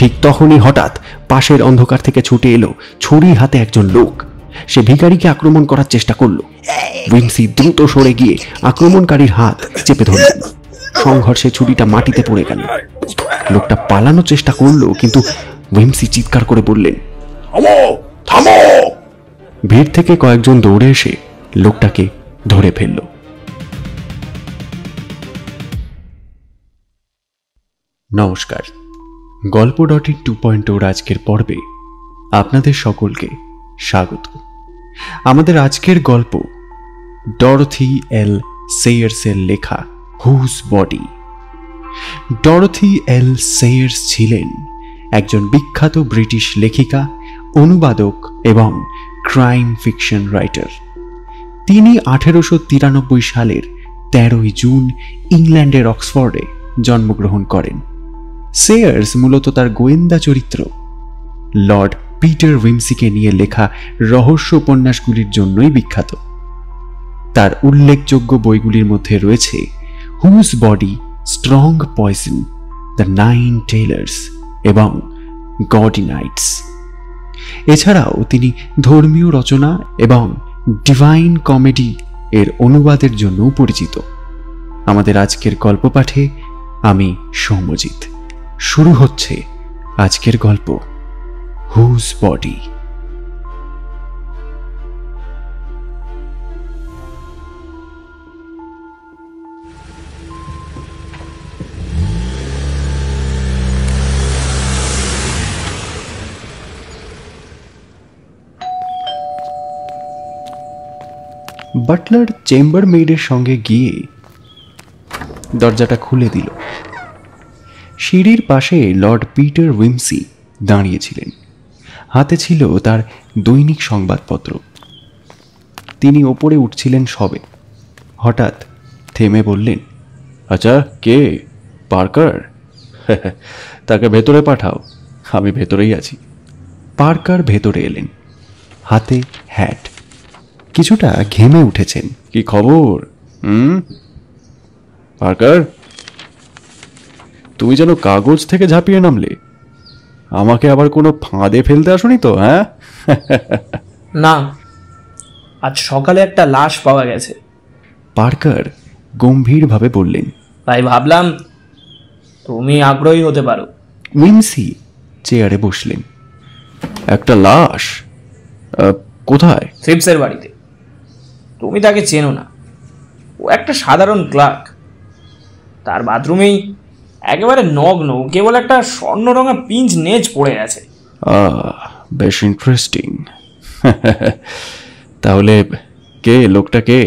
ঠিক তখনই হঠাৎ পাশের অন্ধকার থেকে ছুটে এলো ছুরি হাতে একজন লোক। সে ভিখারিকে আক্রমণ করার চেষ্টা করলো। উইমসি দ্রুত সরে গিয়ে আক্রমণকারীর হাত চেপে ধরলেন। সংঘর্ষে ছুরিটা মাটিতে পড়ে গেল। লোকটা পালানোর চেষ্টা করলো, কিন্তু উইমসি চিৎকার করে বললেন, থামো থামো। ভিড় থেকে কয়েকজন দৌড়ে এসে লোকটাকে ধরে ফেলল। নমস্কার, গল্প.in 2.0 আজকের পর্বে আপনাদের সকলকে স্বাগত। আমাদের আজকের গল্প ডরোথি এল সেইয়ার্সের লেখা হুজ বডি। ডরোথি এল সেইয়ার্স ছিলেন একজন বিখ্যাত ব্রিটিশ লেখিকা, অনুবাদক এবং ক্রাইম ফিকশন রাইটার। তিনি 1893 সালের 13 জুন ইংল্যান্ডের অক্সফোর্ডে জন্মগ্রহণ করেন। সেইয়ার্স মূলত তার গোয়েন্দা চরিত্র লর্ড পিটার উইমসিকে নিয়ে লেখা রহস্য উপন্যাসগুলির জন্যই বিখ্যাত। তার উল্লেখযোগ্য বইগুলির মধ্যে রয়েছে whose body, strong poison, the 9 tailors এবং গডি নাইটস। এছাড়াও তিনি ধর্মীয় রচনা এবং ডিভাইন কমেডি এর অনুবাদের জন্যও পরিচিত। আমাদের আজকের গল্প পাঠে আমি সৌম্যজিৎ। শুরু হচ্ছে আজকের গল্প হুজ বডি। বাটলার চেম্বার মেইডের সঙ্গে গিয়ে দরজাটা খুলে দিল। সিঁড়ির পাশে লর্ড পিটার উইমসি দাঁড়িয়েছিলেন। হাতে ছিল তার দৈনিক সংবাদপত্র। তিনি ওপরে উঠছিলেন সবে। হঠাৎ থেমে বললেন, আচ্ছা, কে? পার্কার? তাকে ভেতরে পাঠাও, আমি ভেতরেই আছি। পার্কার ভেতরে এলেন, হাতে হ্যাট। কিছুটা ঘেমে উঠেছেন। কি খবর? পার্কার, তুমি যেন কাগজ থেকে ঝাঁপিয়ে নামলে। আমাকে আবার কোনো ফাঁদে ফেলতে আসনি তো? হ্যাঁ? না, আজ সকালে একটা লাশ পাওয়া গেছে। পার্কার গম্ভীরভাবে বললেন। তাই ভাবলাম তুমি আগ্রহী হতে পারো। উইমসি চেয়ারে বসলেন। একটা লাশ? কোথায়? থ্রিপসের বাড়িতে। তুমি তাকে চেনো না, ও একটা সাধারণ ক্লার্ক। তার বাথরুমেই একেবারে নগ্ন, কেবল একটা স্বর্ণরঙা পিঞ্চ নেজ পড়ে আছে। বেশ ইন্টারেস্টিং। তাহলে কে লোকটা? কে?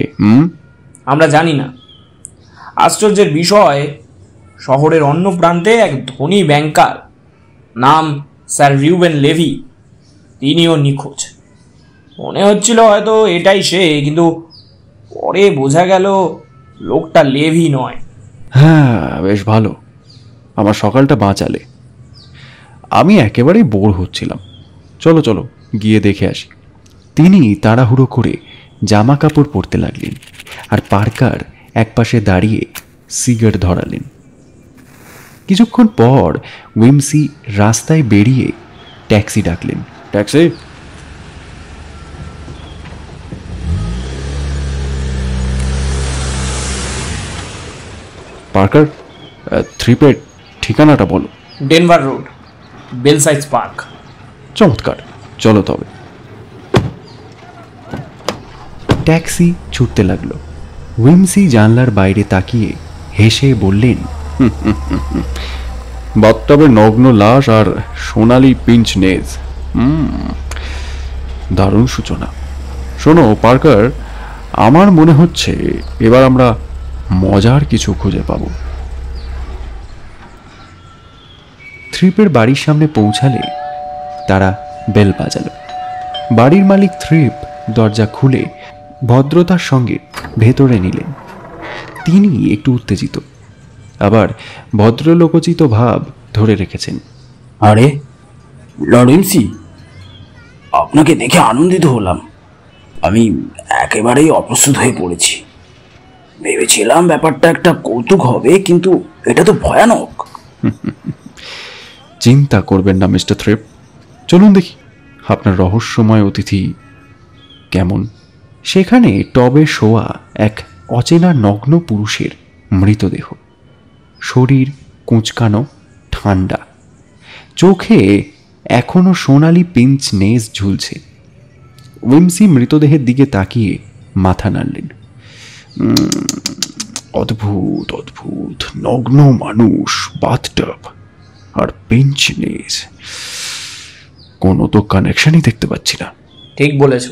আমরা জানি না। আশ্চর্যের বিষয়, শহরের অন্য প্রান্তে এক ধনী ব্যাংকার, নাম স্যার রিউবেন লেভি, তিনিও নিখোঁজ। মনে হচ্ছিল হয়তো এটাই সে, কিন্তু পরে বোঝা গেল লোকটা লেভি নয়। হ্যাঁ, বেশ ভালো, আমার সকালটা বাঁচালে। আমি একেবারেই বোর হচ্ছিলাম। চলো চলো গিয়ে দেখে আসি। তিনি তাড়াহুড়ো করে জামা কাপড় পরতে লাগলেন, আর পার্কার একপাশে দাঁড়িয়ে সিগারেট ধরালেন। কিছুক্ষণ পর উইমসি রাস্তায় বেরিয়ে ট্যাক্সি ডাকলেন। ট্যাক্সি! পার্কার, থ্রিপের ঠিকানাটা বলো। Denver road, Belsize park. চমৎকার, চলো তবে। ট্যাক্সি ছুটতে লাগলো। উইমসি জানলার বাইরে তাকিয়ে হেসে বললেন, বাথটবে নগ্ন লাশ আর সোনালি পিঞ্চ নেজ। দারুণ সূচনা। শোনো পার্কার, আমার মনে হচ্ছে এবার আমরা মজার কিছু খুঁজে পাব। থ্রিপের বাড়ির সামনে পৌঁছালে তারা বেল বাজালো। বাড়ির মালিক থ্রিপ দরজা খুলে ভদ্রতার সঙ্গে ভেতরে নিলেন। তিনি একটু উত্তেজিত, আবার ভদ্রলোকোচিত ভাব ধরে রেখেছেন। আরে লর্ড উইমসি, আপনাকে দেখে আনন্দিত হলাম। আমি একেবারেই অপ্রস্তুত হয়ে পড়েছি। ভেবেছিলাম ব্যাপারটা একটা কৌতুক হবে, কিন্তু এটা তো ভয়ানক। চিন্তা করবেন না মিস্টার থ্রেপ, চলুন দেখি আপনার রহস্যময় অতিথি কেমন। সেখানে টবে শোয়া এক অচেনা নগ্ন পুরুষের মৃতদেহ। শরীর কুঁচকানো, ঠান্ডা, চোখে এখনো সোনালি পিঞ্চ নেজ ঝুলছে। উইমসি মৃতদেহের দিকে তাকিয়ে মাথা নাড়লেন। অদ্ভুত অদ্ভুত, নগ্ন মানুষ, বাথটব আর পিঞ্চ নেজ, কোনো তো কানেকশনই দেখতে পাচ্ছি না। ঠিক বলেছ,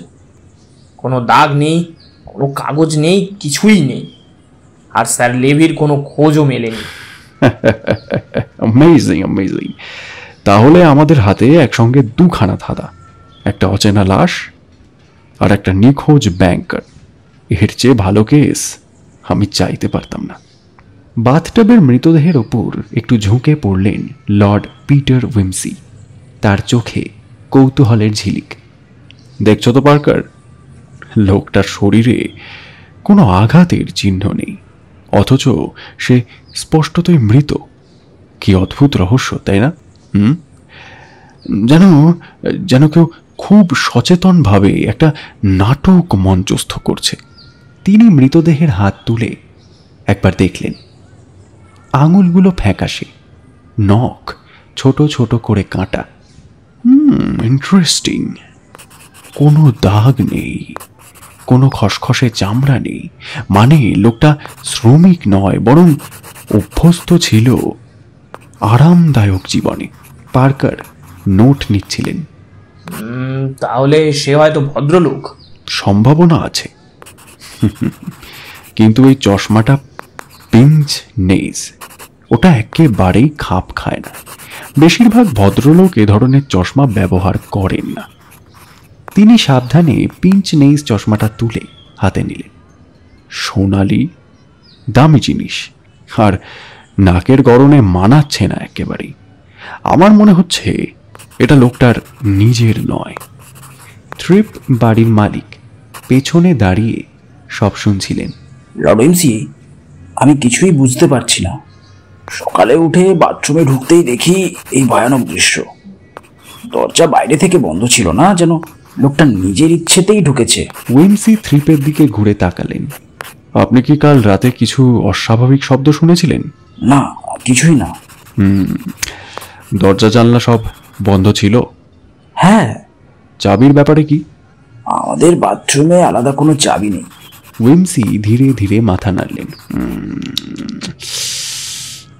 কোনো দাগ নেই, কোনো কাগজ নেই, কিছুই নেই। আর স্যার লেভির কোনো খোঁজও মেলেনি। Amazing amazing. তাহলে আমাদের হাতে একসঙ্গে দুখানা ধাঁধা, একটা অচেনা লাশ আর একটা নিখোঁজ ব্যাংকার। এর চেয়ে ভালো কেস আমি চাইতে পারতাম না। বাথটবের মৃতদেহের ওপর একটু ঝুঁকে পড়লেন লর্ড পিটার উইমসি। তার চোখে কৌতূহলের ঝিলিক। দেখছো তো পার্কার, লোকটার শরীরে কোনো আঘাতের চিহ্ন নেই, অথচ সে স্পষ্টতই মৃত। কি অদ্ভুত রহস্য, তাই না? যেন যেন কেউ খুব সচেতনভাবে একটা নাটক মঞ্চস্থ করছে। তিনি মৃতদেহের হাত তুলে একবার দেখলেন। আঙুলগুলো ফ্যাকাশে, নখ ছোট ছোট করে কাটা। ইন্টারেস্টিং। কোনো দাগ নেই, কোনো খসখসে চামড়া নেই। মানে লোকটা শ্রমিক নয়, বরং অভ্যস্ত ছিল আরামদায়ক জীবনে। পার্কার নোট নিচ্ছিলেন। তাহলে সে হয়তো ভদ্রলোক। সম্ভাবনা আছে, কিন্তু এই চশমাটা পিঞ্চ নেজ, ওটা একেবারেই খাপ খায় না। বেশিরভাগ ভদ্রলোক এ ধরনের চশমা ব্যবহার করেন না। তিনি সাবধানে পিঞ্চ নেজ চশমাটা তুলে হাতে নিলেন। সোনালি, দামি জিনিস, আর নাকের গড়নে মানাচ্ছে না একেবারেই। আমার মনে হচ্ছে এটা লোকটার নিজের নয়। থ্রিপ বাড়ির মালিক পেছনে দাঁড়িয়ে সব শুনছিলেন। লর্ড উইমসি, আমি কিছুই বুঝতে পারছি না। সকালে উঠে বাথরুমে ঢুকতেই দেখি এই ভয়ানক দৃশ্য। দরজা বাইরে থেকে বন্ধ ছিল না, যেন লোকটা নিজের ইচ্ছেতেই ঢুকেছে। উইমসি থ্রিপের দিকে ঘুরে তাকালেন। আপনি কি কাল রাতে কিছু অস্বাভাবিক শব্দ শুনেছিলেন? না, কিছুই না। দরজা জানলা সব বন্ধ ছিল? হ্যাঁ। চাবির ব্যাপারে কি? আমাদের বাথরুমে আলাদা কোনো চাবি নেই। উইমসি ধীরে ধীরে মাথা নাড়লেন।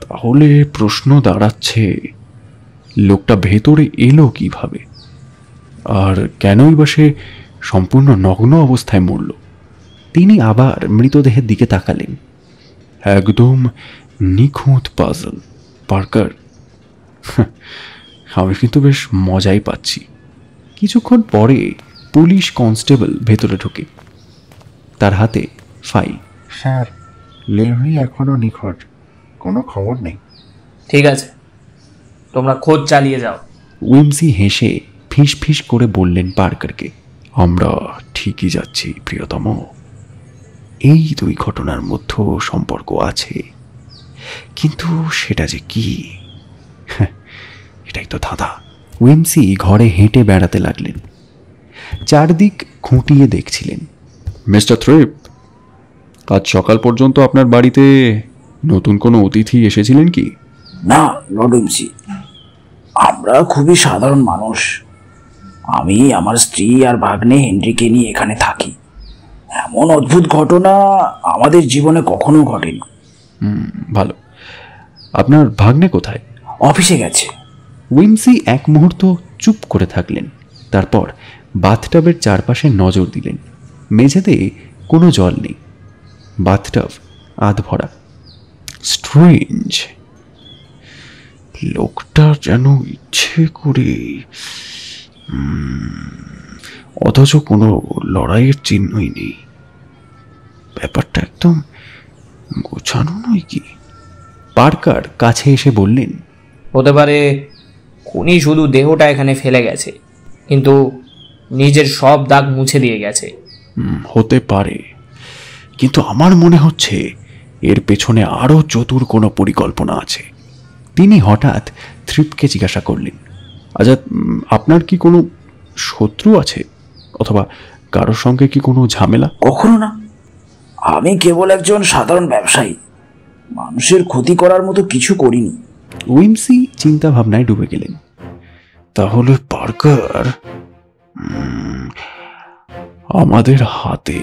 তাহলে প্রশ্ন দাঁড়াচ্ছে, লোকটা ভেতরে এলো কিভাবে, আর কেনই বা সে সম্পূর্ণ নগ্ন অবস্থায় মরল? তিনি আবার মৃতদেহের দিকে তাকালেন। একদম নিখুঁত পাজল, পার্কার। আমি কিন্তু বেশ মজাই পাচ্ছি। কিছুক্ষণ পরে পুলিশ কনস্টেবল ভেতরে ঢোকে। তার হাতে ফাইল। স্যার, লেভি এখনো নিখোঁজ, কোনো খবর নেই। ঠিক আছে, তোমরা খোঁজ চালিয়ে যাও। উইমসি হেসে ফিস ফিস করে বললেন পার্কারকে, আমরা ঠিকই যাচ্ছি প্রিয়তম। এই দুই ঘটনার মধ্যে সম্পর্ক আছে, কিন্তু সেটা যে কি, এটাই তো ধাঁধা। উইমসি ঘরে হেঁটে বেড়াতে লাগলেন। চারদিক খুঁটিয়ে দেখছিলেন। মিস্টার থ্রিপ, আজ সকাল পর্যন্ত আপনার বাড়িতে নতুন কোনো অতিথি এসেছিলেন কি? না লর্ড উইমসি, আমরা খুবই সাধারণ মানুষ। আমি, আমার স্ত্রী আর ভাগ্নে হেনরিকে নিয়ে এখানে থাকি। এমন অদ্ভুত ঘটনা আমাদের জীবনে কখনো ঘটেনি। ভালো। আপনার ভাগ্নে কোথায়? অফিসে গেছে। উইমসি এক মুহূর্ত চুপ করে থাকলেন। তারপর বাথটাবের চারপাশে নজর দিলেন। মেঝেতে কোনো জল নেই, বাথটাব আধ ভরা। স্ট্রেঞ্জ, লোকটা যেন ইচ্ছে করে, অথচ কোনো লড়াইয়ের চিহ্নই নেই। ব্যাপারটা একদম গোছানো নয় কি? পার্কার কাছে এসে বললেন, হতে পারে খুনি শুধু দেহটা এখানে ফেলে গেছে, কিন্তু নিজের সব দাগ মুছে দিয়ে গেছে। হতে পারে, কিন্তু আমার মনে হচ্ছে এর পেছনে আরো চতুর কোনো পরিকল্পনা আছে। তিনি হঠাৎ থ্রিপকে জিজ্ঞাসা করলেন, আচ্ছা আপনার কি কোনো শত্রু আছে, অথবা কারোর সঙ্গে কি কোনো ঝামেলা? কখনো না, আমি কেবল একজন সাধারণ ব্যবসায়ী, মানুষের ক্ষতি করার মতো কিছু করিনি। উইমসি চিন্তা ভাবনায় ডুবে গেলেন। তাহলে পার্কার, আমাদের হাতে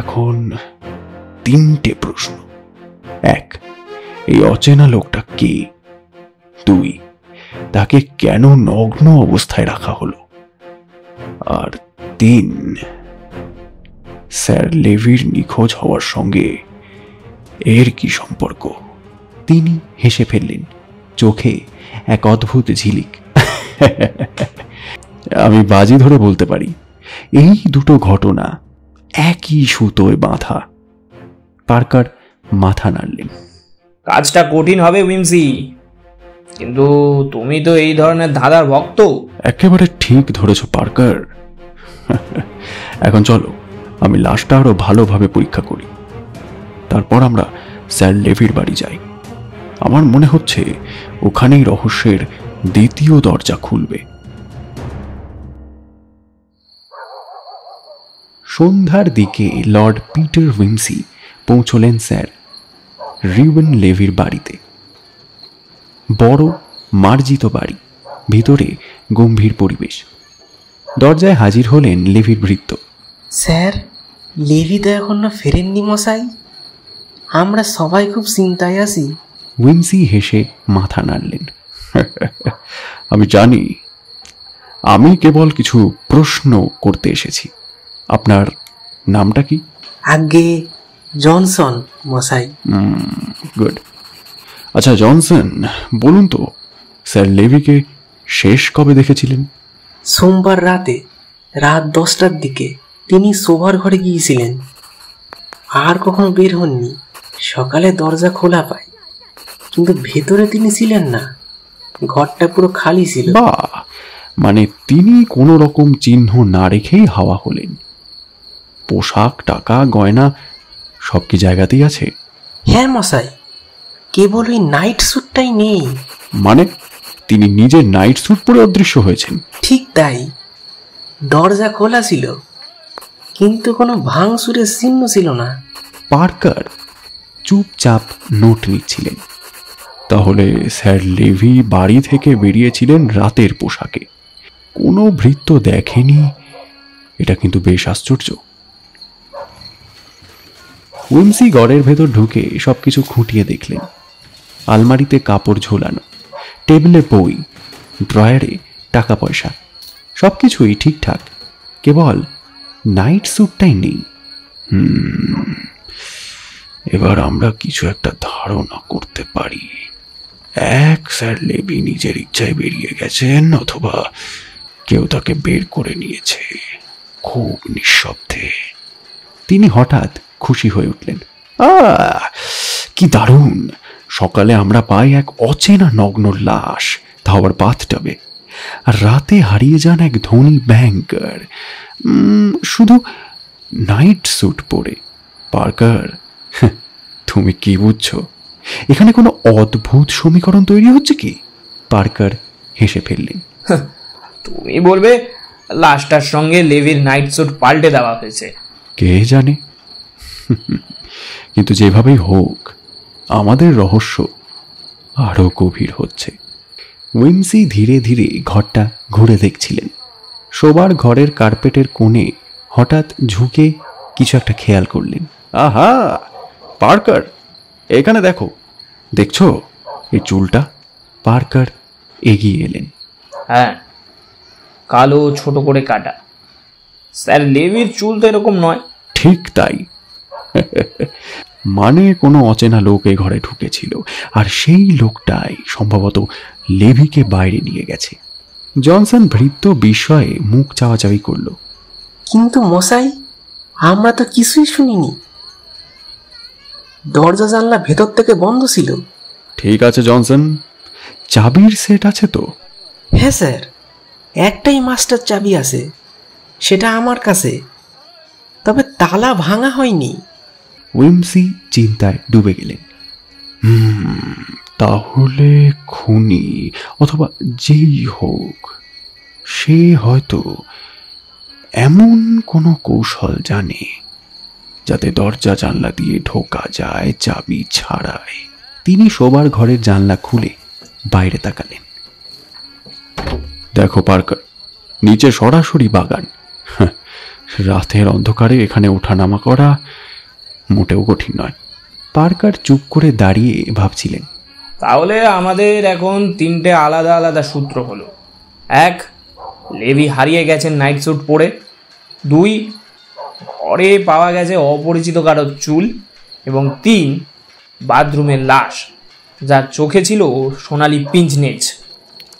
এখন 3টে প্রশ্ন। 1, এই অচেনা লোকটা কে? 2, তাকে কেন নগ্ন অবস্থায় রাখা হলো? আর 3, স্যার লেভির নিখোঁজ হওয়ার সঙ্গে এর কি সম্পর্ক? তিনি হেসে ফেললেন, চোখে এক অদ্ভুত ঝিলিক। আমি বাজি ধরে বলতে পারি এই দুটো ঘটনা একই সুতোয় বাঁধা। পার্কার মাথা নাড়লেন। কাজটা কঠিন হবে উইমসি, কিন্তু তুমি তো এই ধরনের ধাঁধার ভক্ত। একেবারে ঠিক ধরেছ পার্কার। এখন চলো আমি লাশটা আরো ভালোভাবে পরীক্ষা করি, তারপর আমরা স্যার লেভির বাড়ি যাই। আমার মনে হচ্ছে ওখানেই রহস্যের দ্বিতীয় দরজা খুলবে। সন্ধ্যার দিকে লর্ড পিটার উইমসি পৌঁছলেন স্যার রিউবেন লেভির বাড়িতে। বড় মার্জিত বাড়ি, ভিতরে গম্ভীর পরিবেশ। দরজায় হাজির হলেন লেভির ভৃত্য। স্যার, লেভি তো এখনো ফেরেননি মশাই, আমরা সবাই খুব চিন্তায় আছি। উইমসি হেসে মাথা নাড়লেন। আমি জানি, আমি কেবল কিছু প্রশ্ন করতে এসেছি। আপনার নামটা কি? আগে জনসন মশাই। গুড। আচ্ছা জনসন, বলুন তো স্যার লেভিকে শেষ কবে দেখেছিলেন? সোমবার রাতে রাত 10টার দিকে তিনি শোবার ঘরে গিয়েছিলেন, আর কখনো বের হননি। সকালে দরজা খোলা পায়, কিন্তু ভেতরে তিনি ছিলেন না, ঘরটা পুরো খালি ছিল। বাহ, মানে তিনি কোনো রকম চিহ্ন না রেখেই হাওয়া হলেন। পোশাক, টাকা, গয়না সব কি জায়গাতেই আছে? হ্যাঁ মশাই, কেবল ওই নাইট স্যুটটাই নেই। মানে তিনি নিজে নাইট স্যুট পরে অদৃশ্য হয়েছেন? ঠিক তাই, দরজা খোলা ছিল, কিন্তু কোনো ভাঙচুরের চিহ্ন ছিল না। পার্কার চুপচাপ নোট নিচ্ছিলেন। তাহলে স্যার লেভি বাড়ি থেকে বেরিয়েছিলেন রাতের পোশাকে, কোনো ভৃত্য দেখেনি। এটা কিন্তু বেশ আশ্চর্য। উইমসি ঘরের ভেতর ঢুকে সবকিছু খুঁটিয়ে দেখলেন। আলমারিতে কাপড় ঝোলানো, টেবিলে বই, ড্রয়ারে টাকা পয়সা, সবকিছুই ঠিকঠাক, কেবল নাইট স্যুটটাই নেই। এবার আমরা কিছু একটা ধারণা করতে পারি। এক, স্যার লেভি নিজের ইচ্ছায় বেরিয়ে গেছেন, অথবা কেউ তাকে বের করে নিয়েছে খুব নিঃশব্দে। তিনি হঠাৎ খুশি হয়ে উঠলেন। কি দারুণ! সকালে আমরা পাই এক অচেনা নগ্ন লাশ, তাও আবার বাথটবে। আর রাতে হারিয়ে যান এক ধনী ব্যাংকার, শুধু নাইট স্যুট পরে। পার্কার, তুমি কি বুঝছো? এখানে কোনো অদ্ভুত সমীকরণ তৈরি হচ্ছে কি? পার্কার হেসে ফেললেন। তুমি বলবে লাশটার সঙ্গে লেভির নাইট স্যুট পাল্টে দেওয়া হয়েছে। কে জানে, কিন্তু যেভাবেই হোক আমাদের রহস্য আরো গভীর হচ্ছে। উইমসি ধীরে ধীরে ঘরটা ঘুরে দেখছিলেন। শোবার ঘরের কার্পেটের কোণে হঠাৎ ঝুঁকে কিছু একটা খেয়াল করলেন। আহা পার্কার, এখানে দেখো, দেখছো এই চুলটা? পার্কার এগিয়ে এলেন। হ্যাঁ, কালো ছোট করে কাটা। স্যার লেভির চুল তো এরকম নয়। ঠিক তাই। মানে কোনো অচেনা লোক এই ঘরে ঢুকেছিল, আর সেই লোকটাই সম্ভবত লেভিকে বাইরে নিয়ে গেছে। জনসন ভৃত্য বিস্ময়ে মুখ চাওয়াচাওয়ি করল। কিন্তু মশাই, আমরা তো কিছুই শুনিনি, দরজা জানলা ভেতর থেকে বন্ধ ছিল। ঠিক আছে জনসন, চাবির সেট আছে তো? হ্যাঁ স্যার, একটাই মাস্টার চাবি আছে, সেটা আমার কাছে, তবে তালা ভাঙা হয়নি। উইমসি চিন্তায় ডুবে গেলেন। তাহলে খুনি অথবা যেই হোক, সে হয়তো এমন কোনো কৌশল জানে যাতে দরজা জানলা দিয়ে ঢোকা যায় চাবি ছাড়াই। তিনি শোবার ঘরের জানলা খুলে বাইরে তাকালেন। দেখো পার্কার, নিচে সরাসরি বাগান। রাতের অন্ধকারে এখানে ওঠানামা করা মোটেও কঠিন নয়। পার্কার চুপ করে দাঁড়িয়ে ভাবছিলেন। তাহলে আমাদের এখন তিনটে আলাদা আলাদা সূত্র হলো। এক, লেভি হারিয়ে গেছেন নাইট স্যুট পরে। দুই, ঘরে পাওয়া গেছে অপরিচিত কারোর চুল। এবং তিন, বাথরুমের লাশ, যার চোখে ছিল সোনালি পিঞ্চ নেচ।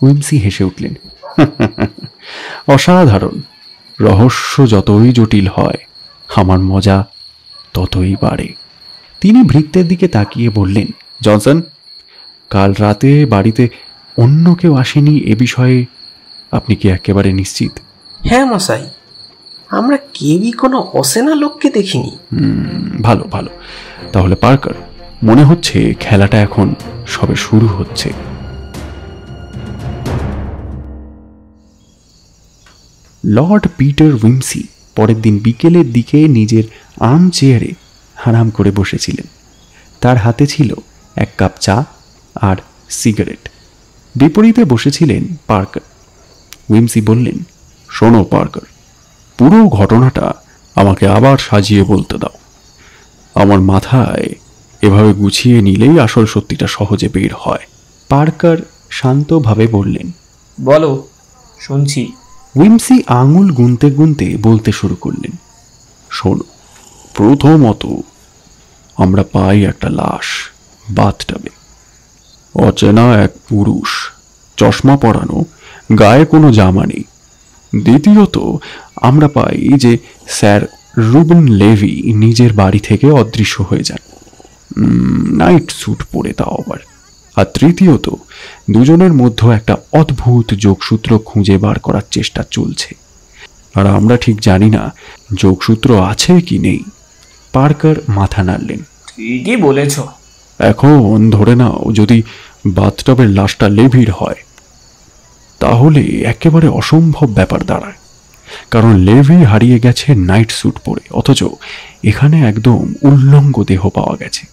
উইমসি হেসে উঠলেন। অসাধারণ। রহস্য যতই জটিল হয়, আমার মজা ততই বাড়ে। তিনি ভৃত্যের দিকে তাকিয়ে বললেন, জনসন, কাল রাতে বাড়িতে অন্য কেউ আসেনি এ বিষয়ে আপনি কি একেবারে নিশ্চিত? হ্যাঁ মশাই, আমরা কেউই কোনো অচেনা লোককে দেখিনি। ভালো ভালো। তাহলে পার্কার, মনে হচ্ছে খেলাটা এখন সবে শুরু হচ্ছে। লর্ড পিটার উইমসি পরের দিন বিকেলের দিকে নিজের আর্ম চেয়ারে আরাম করে বসেছিলেন। তার হাতে ছিল এক কাপ চা আর সিগারেট। বিপরীতে বসেছিলেন পার্কার। উইমসি বললেন, শোনো পার্কার, পুরো ঘটনাটা আমাকে আবার সাজিয়ে বলতে দাও। আমার মাথায় এভাবে গুছিয়ে নিলেই আসল সত্যিটা সহজে বের হয়। পার্কার শান্তভাবে বললেন, বলো, শুনছি। উইমসি আঙুল গুনতে গুনতে বলতে শুরু করলেন, শোনো, প্রথমত আমরা পাই একটা লাশ বাথটাবে। অচেনা এক পুরুষ, চশমা পরানো, গায়ে কোনো জামা নেই। দ্বিতীয়ত আমরা পাই যে স্যার রুবেন লেভি নিজের বাড়ি থেকে অদৃশ্য হয়ে যান, নাইট স্যুট পরে, তাও আবার। আর তৃতীয়ত দুজনের মধ্যে একটা অদ্ভুত যোগসূত্র খুঁজে বার করার চেষ্টা চলছে, আর আমরা ঠিক জানি না যোগসূত্র আছে কি নেই। পার্কার মাথা নাড়লেন। ঠিকই বলেছ। এখন ধরে নাও যদি বাথটবের লাশটা লেভির হয়, তাহলে একেবারে অসম্ভব ব্যাপার দাঁড়ায়। কারণ লেভি হারিয়ে গেছে নাইট স্যুট পরে, অথচ এখানে একদম উল্লঙ্গ দেহ পাওয়া গেছে।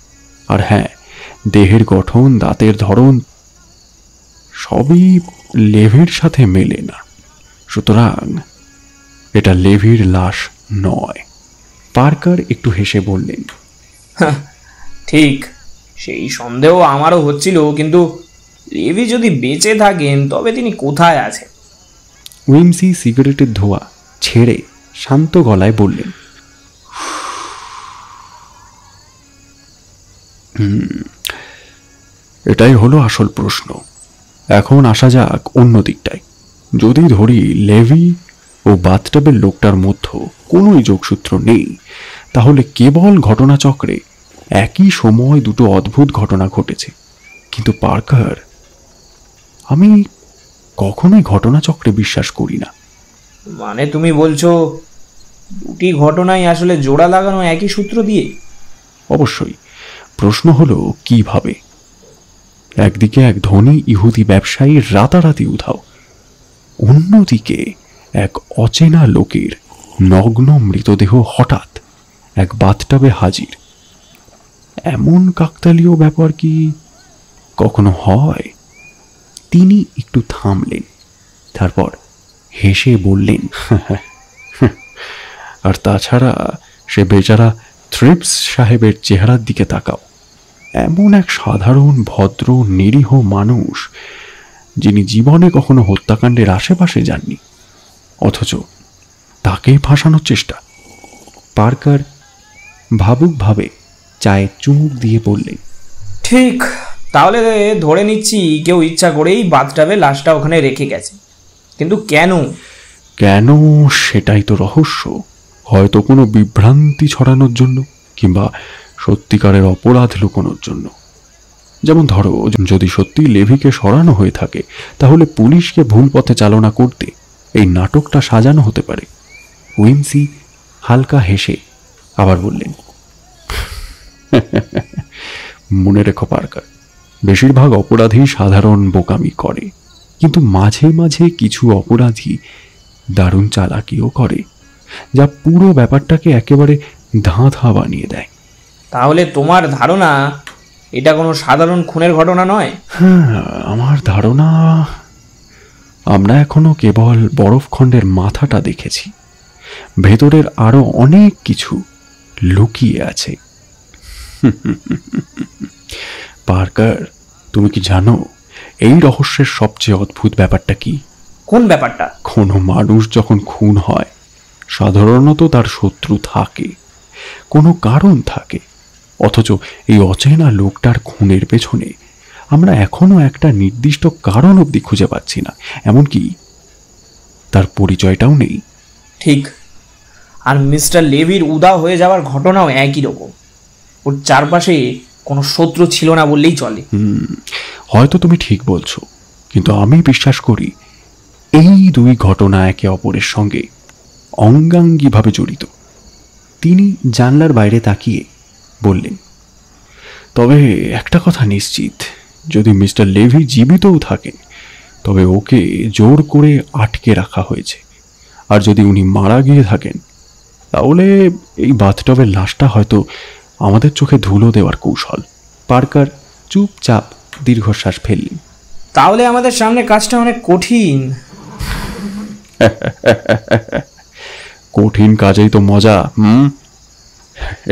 আর হ্যাঁ, দেহের গঠন, দাঁতের ধরন সবই লেভির সাথে মেলে না। সুতরাং এটা লেভির লাশ নয়। পার্কার একটু হেসে বললেন, ঠিক, সেই সন্দেহ আমারও হচ্ছিল, কিন্তু লেভি যদি বেঁচে থাকেন তবে তিনি কোথায় আছেন? উইমসি সিগারেটের ধোঁয়া ছেড়ে শান্ত গলায় বললেন, এটাই হলো আসল প্রশ্ন। এখন আসা যাক অন্য দিকটায়। যদি ধরি লেভি ও বাথটাবের লোকটার মধ্যে কোনোই যোগসূত্র নেই, তাহলে কেবল ঘটনাচক্রে একই সময় দুটো অদ্ভুত ঘটনা ঘটেছে। কিন্তু পার্কার, আমি কখনোই ঘটনাচক্রে বিশ্বাস করি না। মানে তুমি বলছো দুটি ঘটনাই আসলে জোড়া লাগানো একই সূত্র দিয়ে? অবশ্যই। প্রশ্ন হলো কিভাবে? একদিকে এক ধনী ইহুদি ব্যবসায়ী রাতারাতি উধাও, অন্যদিকে এক অচেনা লোকের নগ্ন মৃতদেহ হঠাৎ এক বাথটাবে হাজির। এমন কাকতালীয় ব্যাপার কি কখনো হয়? তিনি একটু থামলেন, তারপর হেসে বললেন, আর তাছাড়া সে বেচারা থ্রিপস সাহেবের চেহারার দিকে তাকাও। এমন এক সাধারণ ভদ্র নিরীহ মানুষ, যিনি জীবনে কখনো হত্যাকাণ্ডের আশেপাশে যাননি, অথচ তাকেই ফাঁসানোর চেষ্টা। পার্কার ভাবুকভাবে চায়ে চুমুক দিয়ে বললেন, ঠিক, তাহলে ধরে নিচ্ছি কেউ ইচ্ছা করেই বাথটাবে লাশটা ওখানে রেখে গেছে। কিন্তু কেন? কেন সেটাই তো রহস্য। হয়তো কোনো বিভ্রান্তি ছড়ানোর জন্য, কিংবা সত্যিকারের অপরাধ লুকোনোর জন্য। যেমন ধরো, যদি সত্যি লেভিকে সরানো হয়ে থাকে, তাহলে পুলিশকে ভুল পথে চালনা করতে এই নাটকটা সাজানো হতে পারে। উইমসি হালকা হেসে আবার বললেন, মনে রেখো পার্কার, বেশিরভাগ অপরাধী সাধারণ বোকামি করে, কিন্তু মাঝে মাঝে কিছু অপরাধী দারুণ চালাকিও করে, যা পুরো ব্যাপারটাকে একেবারে ধাঁধা বানিয়ে দেয়। তাহলে তোমার ধারণা এটা কোনো সাধারণ খুনের ঘটনা নয়? হ্যাঁ, আমার ধারণা আমরা এখনো কেবল বরফখণ্ডের মাথাটা দেখেছি, ভেতরের আরো অনেক কিছু লুকিয়ে আছে। পার্কার, তুমি কি জানো এই রহস্যের সবচেয়ে অদ্ভুত ব্যাপারটা কি? কোন ব্যাপারটা? কোনো মানুষ যখন খুন হয় সাধারণত তার শত্রু থাকে, কোনো কারণ থাকে, অথচ এই অচেনা লোকটার খুনের পেছনে আমরা এখনো একটা নির্দিষ্ট কারণ অবধি খুঁজে পাচ্ছি না, এমনকি তার পরিচয়টাও নেই। ঠিক। আর মিস্টার লেভির উদা হয়ে যাওয়ার ঘটনাও একই রকম। ওর চারপাশে কোনো শত্রু ছিল না বললেই চলে। হয়তো তুমি ঠিক বলছো, কিন্তু আমি বিশ্বাস করি এই দুই ঘটনা একে অপরের সঙ্গে অঙ্গাঙ্গিভাবে জড়িত। তিনি জানলার বাইরে তাকিয়ে বললেন, তবে একটা কথা নিশ্চিত, যদি মিস্টার লেভি জীবিতও থাকেন তবে ওকে জোর করে আটকে রাখা হয়েছে, আর যদি উনি মারা গিয়ে থাকেন তাহলে এই বাথটবের লাশটা হয়তো আমাদের চোখে ধুলো দেওয়ার কৌশল। পার্কার চুপচাপ দীর্ঘশ্বাস ফেললেন। তাহলে আমাদের সামনে কাজটা অনেক কঠিন। কঠিন কাজেই তো মজা।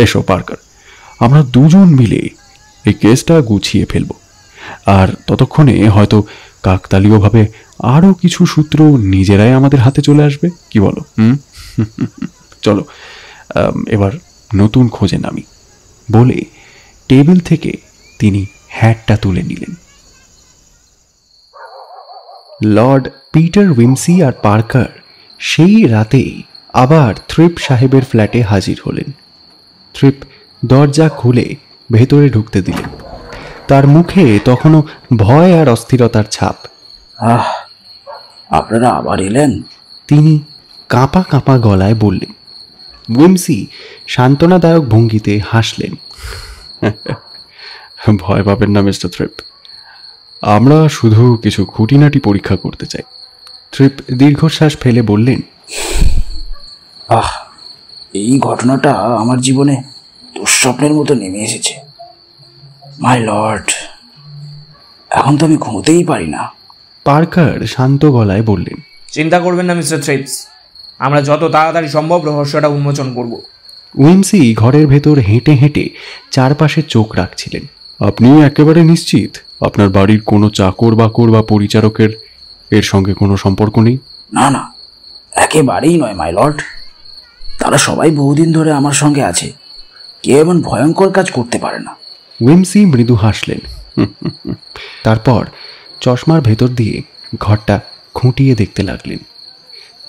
এসো পার্কার, আমরা দুজন মিলে এই কেসটা গুছিয়ে ফেলব, আর ততক্ষণে হয়তো কাকতালীয়ভাবে আরো কিছু সূত্র নিজেরাই আমাদের হাতে চলে আসবে। কি বলো? চলো এবার নতুন খোঁজে নামি, বলে টেবিল থেকে তিনি হ্যাটটা তুলে নিলেন। লর্ড পিটার উইমসি আর পার্কার সেই রাতেই আবার থ্রিপ সাহেবের ফ্ল্যাটে হাজির হলেন। থ্রিপ দরজা খুলে ভেতরে ঢুকতে দিলেন। তার মুখে তখনও ভয় আর অস্থিরতার ছাপ। আপনারা আবার এলেন? তিনি কাঁপা কাঁপা গলায় বললেন। উইমসি সান্ত্বনাদায়ক ভঙ্গিতে হাসলেন। ভয় পাবেন না মিস্টার থ্রিপ, আমরা শুধু কিছু খুঁটিনাটি পরীক্ষা করতে চাই। থ্রিপ দীর্ঘশ্বাস ফেলে বললেন, এই ঘটনাটা আমার জীবনে দুঃস্বপ্নের মতো নেমে এসেছে। মাই লর্ড, এখন তো আমি ঘুমোতেই পারি না। পার্কার শান্ত গলায় বললেন, চিন্তা করবেন না মিস্টার থ্রিপস, আমরা যত তাড়াতাড়ি সম্ভব রহস্যটা উন্মোচন করব। উইমসি ঘরের ভেতর হেঁটে হেঁটে চারপাশে চোখ রাখছিলেন। আপনি একেবারে নিশ্চিত আপনার বাড়ির কোনো চাকর বাকর বা পরিচারকের এর সঙ্গে কোনো সম্পর্ক নেই? না না, একেবারেই নয় মাই লর্ড। তারা সবাই বহুদিন ধরে আমার সঙ্গে আছে, কেউ এমন ভয়ঙ্কর কাজ করতে পারে না। উইমসি মৃদু হাসলেন। তারপর চশমার ভেতর দিয়ে ঘরটা খুঁটিয়ে দেখতে লাগলেন।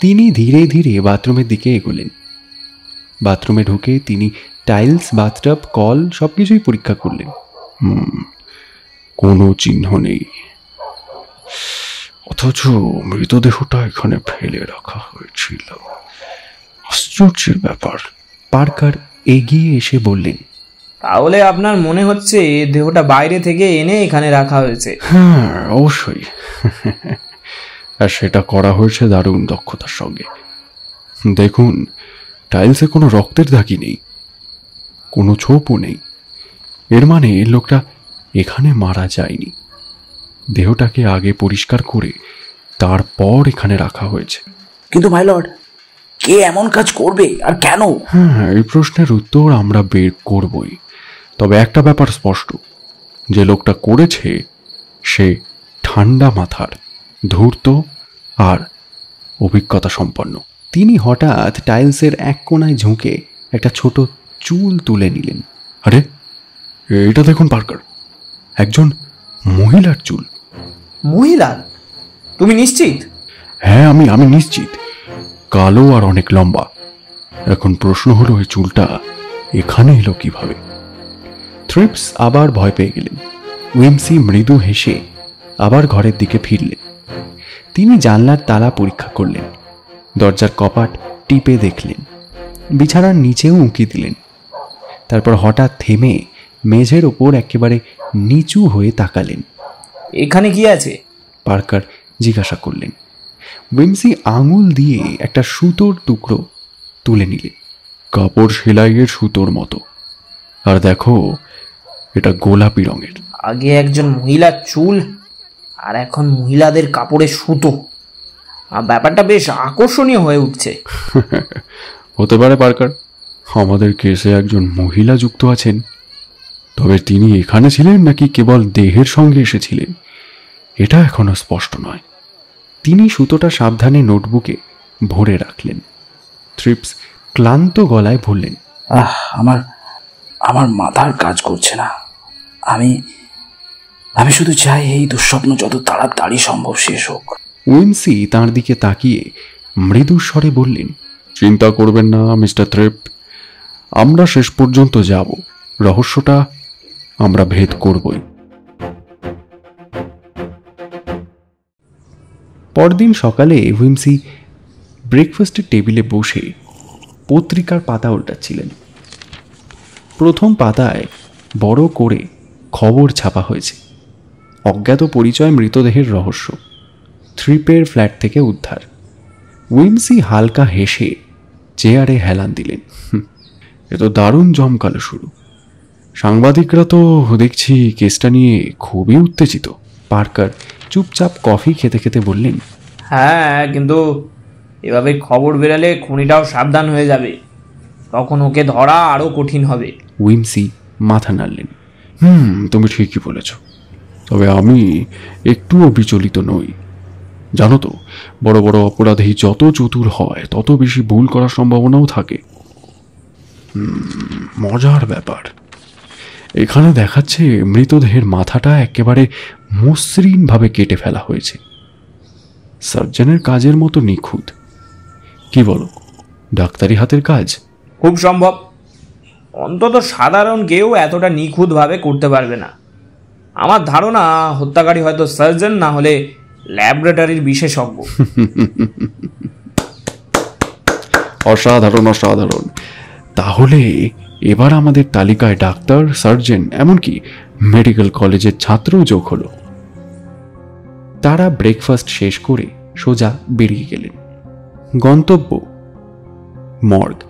তিনি ধীরে ধীরে বাথরুমের দিকে এগোলেন। বাথরুমে ঢুকে তিনি টাইলস, বাথটাব, কল সবকিছুই পরীক্ষা করলেন। কোনো চিহ্ন নেই, অথচ মৃতদেহটা এখানে ফেলে রাখা হয়েছিল। আশ্চর্যের ব্যাপার। পার্কার এগিয়ে এসে বললেন, তাহলে আপনার মনে হচ্ছে দেহটা বাইরে থেকে এনে এখানে রাখা হয়েছে? হ্যাঁ, অবশ্যই। আর সেটা করা হয়েছে দারুণ দক্ষতার সঙ্গে। দেখুন, টাইলসে কোনো রক্তের দাগই নেই, কোনো ছোপও নেই। এর মানে লোকটা এখানে মারা যায়নি। দেহটাকে আগে পরিষ্কার করে তারপর এখানে রাখা হয়েছে। কিন্তু মাই লর্ড, কে এমন কাজ করবে আর কেন? হ্যাঁ, এই প্রশ্নের উত্তর আমরা বের করবই। তবে একটা ব্যাপার স্পষ্ট, যে লোকটা করেছে সে ঠান্ডা মাথার, ধূর্ত আর অভিজ্ঞতা সম্পন্ন। তিনি হঠাৎ টাইলসের এক কোণায় ঝুঁকে একটা ছোট চুল তুলে নিলেন। আরে, এটা দেখুন পার্কার, একজন মহিলার চুল। মহিলা? তুমি নিশ্চিত? হ্যাঁ, আমি নিশ্চিত। কালো আর অনেক লম্বা। এখন প্রশ্ন হলো, এই চুলটা এখানে এলো কিভাবে? থ্রিপস আবার ভয় পেয়ে গেলেন। উইমসি মৃদু হেসে আবার ঘরের দিকে ফিরলেন। তিনি জানলার তালা পরীক্ষা করলেন, দরজার কপাট টিপে দেখলেন, বিছানার নিচেও উঁকি দিলেন। তারপর হঠাৎ থেমে মেঝের ওপর একেবারে নিচু হয়ে তাকালেন। এখানে কি আছে? পার্কার জিজ্ঞাসা করলেন। উইমসি আঙুল দিয়ে একটা সুতোর টুকরো তুলে নিলেন। কাপড় সেলাইয়ের সুতোর মতো, আর দেখো এটা গোলাপি রঙের। আগে একজন মহিলার চুল, আর এখন মহিলাদের কাপড়ের সুতো। ব্যাপারটা বেশ আকর্ষণীয় হয়ে উঠছে। হতে পারে পার্কার, আমাদের কেসে একজন মহিলা যুক্ত আছেন, তবে তিনি এখানে ছিলেন নাকি কেবল দেহের সঙ্গে এসেছিলেন এটা এখনো স্পষ্ট নয়। তিনি সুতোটা সাবধানে নোটবুকে ভরে রাখলেন। থ্রিপস ক্লান্ত গলায় বললেন, আমার আমার মাথার কাজ করছে না। আমি আমি শুধু চাই এই দুঃস্বপ্ন যত তাড়াতাড়ি সম্ভব শেষ হোক। উইমসি তাঁর দিকে তাকিয়ে মৃদু স্বরে বললেন, চিন্তা করবেন না মিস্টার থ্রিপ, আমরা শেষ পর্যন্ত যাব, রহস্যটা আমরা ভেদ করবই। পরদিন সকালে উইমসি ব্রেকফাস্টের টেবিলে বসে পত্রিকার পাতা উল্টাচ্ছিলেন। প্রথম পাতায় বড় করে খবর ছাপা হয়েছে, অজ্ঞাত পরিচয় মৃতদেহের রহস্য, থ্রিপের ফ্ল্যাট থেকে উদ্ধার। উইমসি হালকা হেসে চেয়ারে হেলান দিলেন। এ তো দারুণ জমকালো শুরু। সাংবাদিকরা তো দেখছি কেসটা নিয়ে খুবই উত্তেজিত। পার্কার চুপচাপ কফি খেতে খেতে বললেন, হ্যাঁ, কিন্তু এভাবে খবর বেরালে খুনিটাও সাবধান হয়ে যাবে, তখন ওকে ধরা আরো কঠিন হবে। উইমসি মাথা নাড়লেন। তুমি ঠিকই বলেছ, তবে আমি একটুও বিচলিত নই। জানো তো, বড় বড় অপরাধী যত চতুর হয় তত বেশি ভুল করার সম্ভাবনাও থাকে। মজার ব্যাপার, এখানে দেখাচ্ছে মৃতদেহের মাথাটা একেবারে মসৃণভাবে কেটে ফেলা হয়েছে, সার্জনের কাজের মতো নিখুঁত। কি বলো, ডাক্তারি হাতের কাজ? খুব সম্ভব, অন্তত সাধারণ কেউ এতটা নিখুঁতভাবে করতে পারবে না। আমার ধারণা হত্যাকারী হয়তো সার্জন, না হলে ল্যাবরেটরির বিশেষজ্ঞ। অসাধারণ অসাধারণ। তাহলে এবার আমাদের তালিকায় ডাক্তার, সার্জন, এমনকি মেডিকেল কলেজের ছাত্রও যোগ হলো। তারা ব্রেকফাস্ট শেষ করে সোজা বেরিয়ে গেলেন। গন্তব্য মর্গ,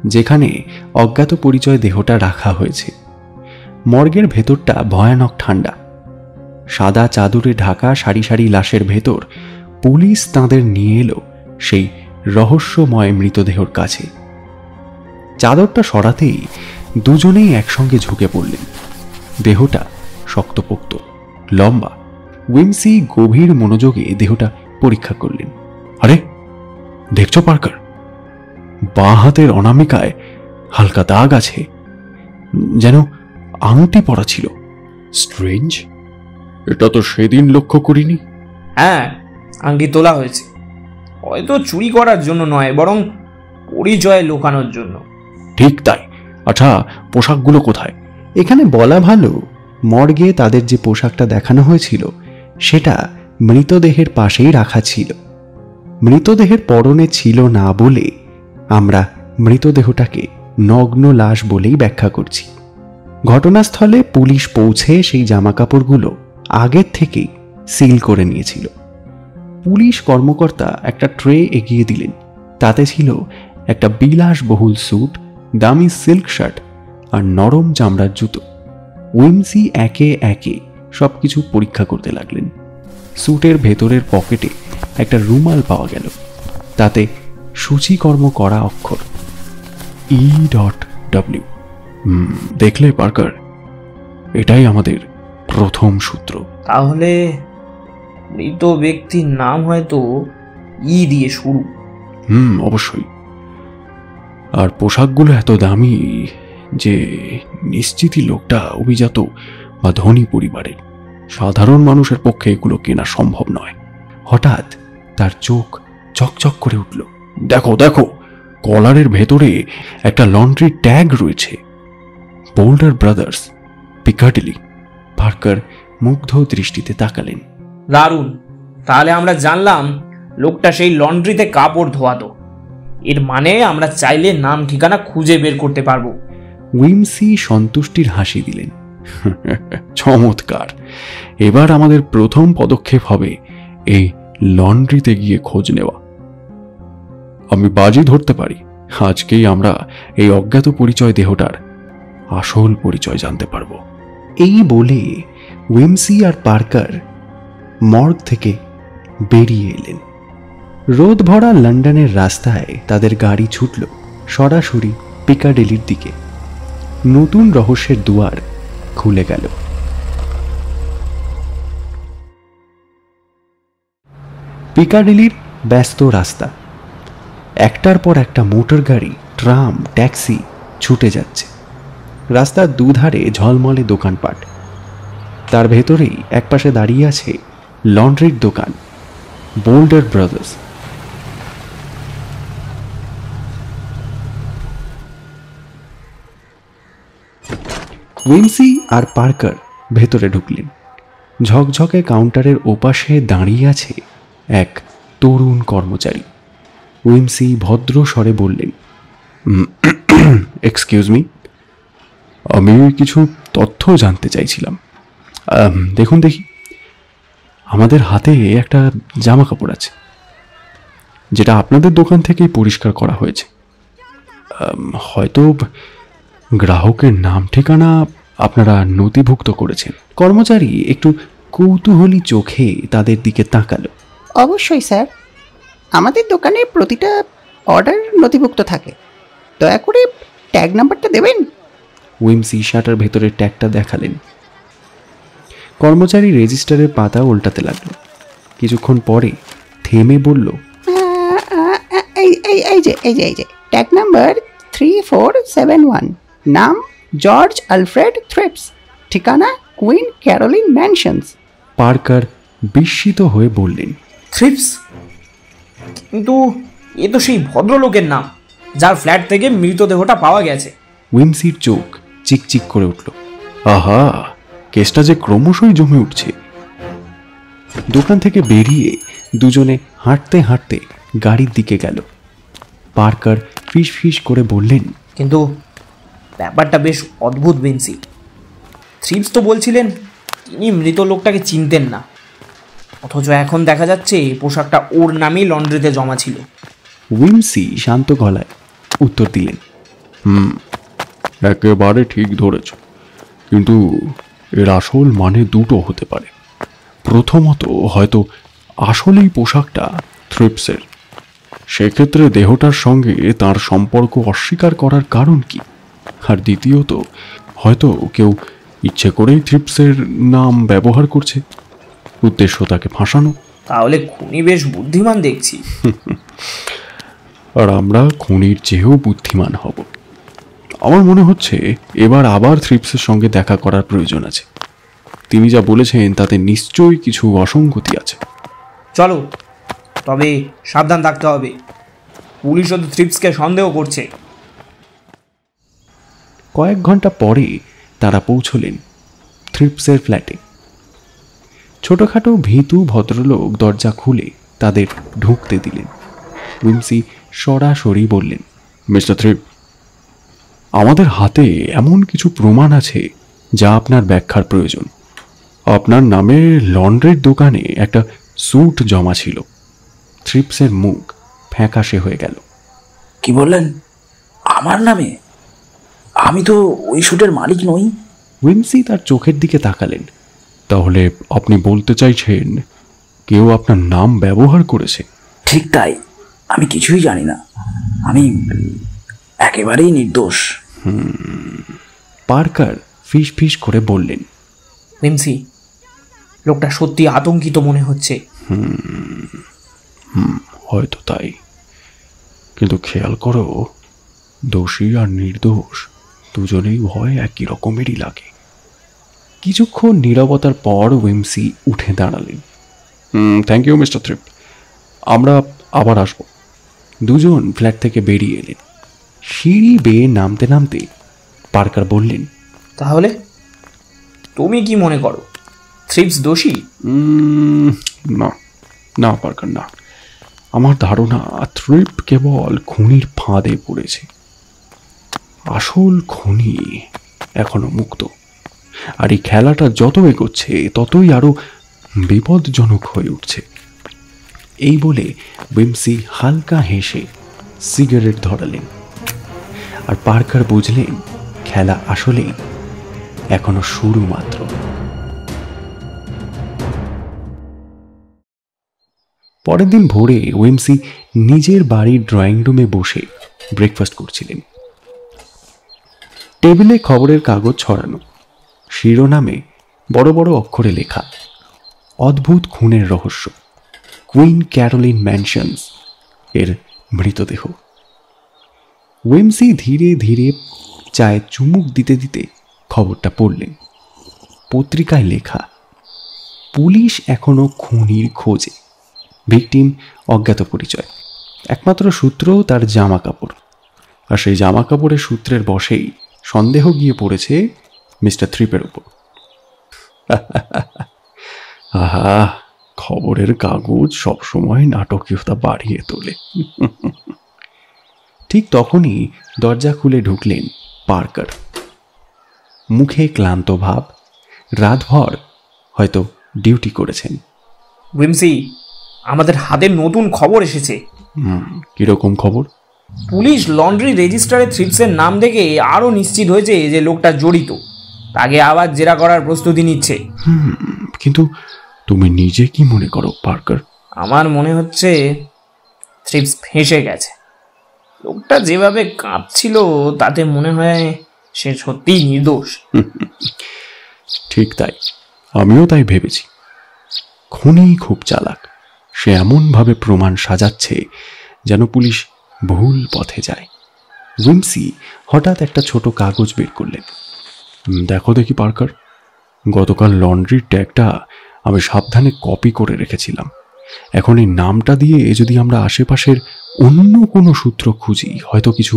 যেখানে অজ্ঞাত পরিচয় দেহটা রাখা হয়েছে। মর্গের ভেতরটা ভয়ানক ঠান্ডা। সাদা চাদরে ঢাকা সারি সারি লাশের ভেতর পুলিশ তাঁদের নিয়ে এলো সেই রহস্যময় মৃতদেহর কাছে। চাদরটা সরাতেই দুজনেই একসঙ্গে ঝুঁকে পড়লেন। দেহটা শক্তপোক্ত, লম্বা। উইমসি গভীর মনোযোগে দেহটা পরীক্ষা করলেন। আরে দেখছো পার্কার, বাঁ হাতের অনামিকায় হালকা দাগ আছে, যেন আংটি পরা ছিল। স্ট্রেঞ্জ, এটা তো সেদিন লক্ষ্য করিনি। হ্যাঁ, আংটি তোলা হয়েছে, হয়তো চুরি করার জন্য নয়, বরং পরিচয় লুকানোর জন্য। ঠিক তাই। আচ্ছা, পোশাকগুলো কোথায়? এখানে বলা ভালো, মর্গে তাদের যে পোশাকটা দেখানো হয়েছিল সেটা মৃতদেহের পাশেই রাখা ছিল। মৃতদেহের পরনে ছিল না বলে আমরা মৃতদেহটাকে নগ্ন লাশ বলেই ব্যাখ্যা করছি। ঘটনাস্থলে পুলিশ পৌঁছে সেই জামাকাপড়গুলো আগের থেকেই সিল করে নিয়েছিল। পুলিশ কর্মকর্তা একটা ট্রে এগিয়ে দিলেন। তাতে ছিল একটা বিলাসবহুল স্যুট, দামি সিল্ক শার্ট আর নরম চামড়ার জুতো। উইমসি একে একে সবকিছু পরীক্ষা করতে লাগলেন। স্যুটের ভেতরের পকেটে একটা রুমাল পাওয়া গেল, তাতে সূচিকর্ম করা অক্ষর E.W। দেখলে পার্কার, এটাই আমাদের প্রথম সূত্র। তাহলে মৃত ব্যক্তির নাম হয়তো ই দিয়ে শুরু। অবশ্যই। আর পোশাকগুলো এত দামি যে নিশ্চিতই লোকটা অভিজাত বা ধনী পরিবারের। সাধারণ মানুষের পক্ষে এগুলো কেনা সম্ভব নয়। হঠাৎ তার চোখ চকচক করে উঠল। দেখো দেখো, কলারের ভেতরে একটা লন্ড্রি ট্যাগ রয়েছে, বোল্ডার ব্রাদার্স, পিকাডিলি। পার্কার মুগ্ধ দৃষ্টিতে তাকালেন। দারুণ, তাহলে আমরা জানলাম লোকটা সেই লন্ড্রিতে কাপড় ধোয়াতো। এর মানে আমরা চাইলে নাম ঠিকানা খুঁজে বের করতে পারবো। উইমসি সন্তুষ্টির হাসি দিলেন। চমৎকার, এবার আমাদের প্রথম পদক্ষেপ হবে এই লন্ড্রিতে গিয়ে খোঁজ নেওয়া। আমি বাজি ধরতে পারি আজকেই আমরা এই অজ্ঞাত পরিচয় দেহটার আসল পরিচয় জানতে পারবো। এই বলে উইমসি আর পার্কার মর্গ থেকে বেরিয়ে এলেন। রোদ ভরা লন্ডনের রাস্তায় তাদের গাড়ি ছুটল সরাসরি পিকাডেলির দিকে। নতুন রহস্যের দুয়ার খুলে গেল। পিকাডেলির ব্যস্ত রাস্তা, একটার পর একটা মোটর গাড়ি, ট্রাম, ট্যাক্সি ছুটে যাচ্ছে। রাস্তার দুধারে ঝলমলে দোকানপাট, তার ভেতরেই একপাশে দাঁড়িয়ে আছে লন্ড্রির দোকান বোল্ডার ব্রাদার্স। উইমসি আর পার্কার ভেতরে ঢুকলেন। ঝকঝকে কাউন্টারের ওপাশে দাঁড়িয়ে আছে এক তরুণ কর্মচারী। উইমসি ভদ্র স্বরে বললেন, এক্সকিউজ মি, আমি কিছু তথ্য জানতে চাইছিলাম। দেখুন দেখি, আমাদের হাতে একটা জামা কাপড় আছে যেটা আপনাদের দোকান থেকেই পরিষ্কার করা হয়েছে। হয়তো গ্রাহকের নাম ঠিকানা আপনারা নথিভুক্ত করেছেন। কর্মচারী একটু কৌতূহলী চোখে তাদের দিকে তাকালো। অবশ্যই স্যার, আমাদের দোকানে প্রতিটা অর্ডার নথিভুক্ত থাকে। দয়া করে ট্যাগ নাম্বারটা দেবেন। উইমসি শাটার ভেতরের ট্যাগটা দেখালেন। কর্মচারী রেজিস্টারের পাতা উল্টাতে লাগলো। কিছুক্ষণ পরে থেমে বলল, এই যে ট্যাগ নাম্বার 3471, নাম জর্জ আলফ্রেড থ্রিপস, ঠিকানা কুইন ক্যারোলিন ম্যানশনস। পার্কার বিস্মিত হয়ে বললেন, থ্রিপস? কিন্তু এ তো সেই ভদ্রলোকের নাম যার ফ্ল্যাট থেকে মৃতদেহটা পাওয়া গেছে। উইমসির চোখ চিকচিক করে উঠল। আহা, কেসটা যে ক্রমশই জমে উঠছে। দোকান থেকে বেরিয়ে দুজনে হাঁটতে হাঁটতে গাড়ির দিকে গেল। পার্কার ফিস ফিস করে বললেন, কিন্তু ব্যাপারটা বেশ অদ্ভুত বেন্সি। থ্রিপস তো বলছিলেন তিনি মৃত লোকটাকে চিনতেন না, অথচ এখন দেখা যাচ্ছে পোশাকটা ওর নামেই লন্ড্রিতে জমা ছিল। উইমসি শান্ত গলায় উত্তর দিলেন, একেবারে ঠিক ধরেছ, কিন্তু এর আসল মানে দুটো হতে পারে। প্রথমত, হয়তো আসলেই পোশাকটা থ্রিপসের, সেক্ষেত্রে দেহটার সঙ্গে তার সম্পর্ক অস্বীকার করার কারণ কি? আর দ্বিতীয়ত, হয়তো কেউ ইচ্ছে করেই থ্রিপসের নাম ব্যবহার করছে, উদ্দেশ্য তাকে ফাঁসানো। তাহলে খুনি বেশ বুদ্ধিমান দেখছি। আর আমরা খুনির চেয়েও বুদ্ধিমান হব। আমার মনে হচ্ছে এবার আবার থ্রিপসের সঙ্গে দেখা করার প্রয়োজন আছে। তিনি যা বলেছেন তাতে নিশ্চয়ই কিছু অসঙ্গতি আছে। চলো, তবে সাবধান থাকতে হবে। পুলিশও তো থ্রিপসকে সন্দেহ করছে। কয়েক ঘন্টা পরে তারা পৌঁছলেন থ্রিপসের ফ্ল্যাটে। ছোটখাটো ভীতু ভদ্রলোক দরজা খুলে তাদের ঢুকতে দিলেন। উইমসি সরাসরি বললেন, মিস্টার থ্রিপ, আমাদের হাতে এমন কিছু প্রমাণ আছে যা আপনার ব্যাখ্যার প্রয়োজন। আপনার নামে লন্ড্রির দোকানে একটা স্যুট জমা ছিল। থ্রিপসের মুখ ফ্যাকাশে হয়ে গেল। কি বললেন? আমার নামে? আমি তো ওই স্যুটের মালিক নই। উইমসি তার চোখের দিকে তাকালেন। তাহলে আপনি বলতে চাইছেন কেউ আপনার নাম ব্যবহার করেছে? ঠিক তাই, আমি কিছুই জানি না। আমি একেবারেই নির্দোষ। পার্কার ফিস ফিস করে বললেন, উইমসি, লোকটা সত্যি আতঙ্কিত মনে হচ্ছে। হয়তো তাই, কিন্তু খেয়াল করো, দোষী আর নির্দোষ দুজনেই ভয় একই রকমেরই লাগে। কিছুক্ষণ নীরবতার পর উইমসি উঠে দাঁড়ালেন। থ্যাংক ইউ মিস্টার থ্রিপ, আমরা আবার আসব। দুজন ফ্ল্যাট থেকে বেরিয়ে এলেন। সিঁড়ি বেয়ে নামতে নামতে পার্কার বললেন, তাহলে তুমি কি মনে করো থ্রিপস দোষী? না না পার্কার, না। আমার ধারণা থ্রিপ কেবল খুনির ফাঁদে পড়েছে। আসল খুনি এখনো মুক্ত, আর এই খেলাটা যত এগোচ্ছে ততই আরো বিপজ্জনক হয়ে উঠছে। এই বলে উইমসি হালকা হেসে সিগারেট ধরালেন, আর পার্কার বুঝলেন খেলা আসলেই এখনো শুরু মাত্র। পরের দিন ভোরে উইমসি নিজের বাড়ির ড্রয়িং রুমে বসে ব্রেকফাস্ট করছিলেন। টেবিলে খবরের কাগজ ছড়ানো, শিরোনামে বড় বড় অক্ষরে লেখা, অদ্ভুত খুনের রহস্য, কুইন ক্যারোলিন ম্যানশনস এর মৃতদেহ। উইমসি ধীরে ধীরে চায়ে চুমুক দিতে দিতে খবরটা পড়লেন। পত্রিকায় লেখা, পুলিশ এখনো খুনির খোঁজে, ভিকটিম অজ্ঞাত পরিচয়, একমাত্র সূত্র তার জামা কাপড়, আর সেই জামা কাপড়ের সূত্রের বশেই সন্দেহ গিয়ে পড়েছে মিস্টার থ্রিপের উপর। আহা, খবরের কাগজ সবসময় নাটকীয়তা বাড়িয়ে তোলে। ঠিক তখনই দরজা খুলে ঢুকলেন পার্কার। মুখে ক্লান্ত ভাব, রাতভর হয়তো ডিউটি করেছেন। উইমসি, আমাদের হাতে নতুন খবর এসেছে। কিরকম খবর? পুলিশ লন্ড্রি রেজিস্টারে থ্রিপসের নাম দেখে আরও নিশ্চিত হয়েছে যে লোকটা জড়িত। তাকে আবার জেরা করার প্রস্তুতি নিচ্ছে। কিন্তু তুমি নিজে কি মনে করো পার্কার? আমার মনে হচ্ছে থ্রিপস ফেঁসে গেছে। লোকটা যেভাবে কাঁপছিল তাতে মনে হয় সে সত্যিই নির্দোষ। ঠিক তাই, আমিও তাই ভেবেছি। খুনি খুব চালাক, সে এমনভাবে প্রমাণ সাজাচ্ছে যেন পুলিশ ভুল পথে যায়। উইমসি হঠাৎ একটা ছোট কাগজ বের করলেন। দেখো দেখি পার্কার, গতকাল লন্ড্রির ট্যাগটা আমি সাবধানে কপি করে রেখেছিলাম। এখন এই নামটা দিয়ে যদি আমরা আশেপাশের অন্য কোনো সূত্র খুঁজি, হয়তো কিছু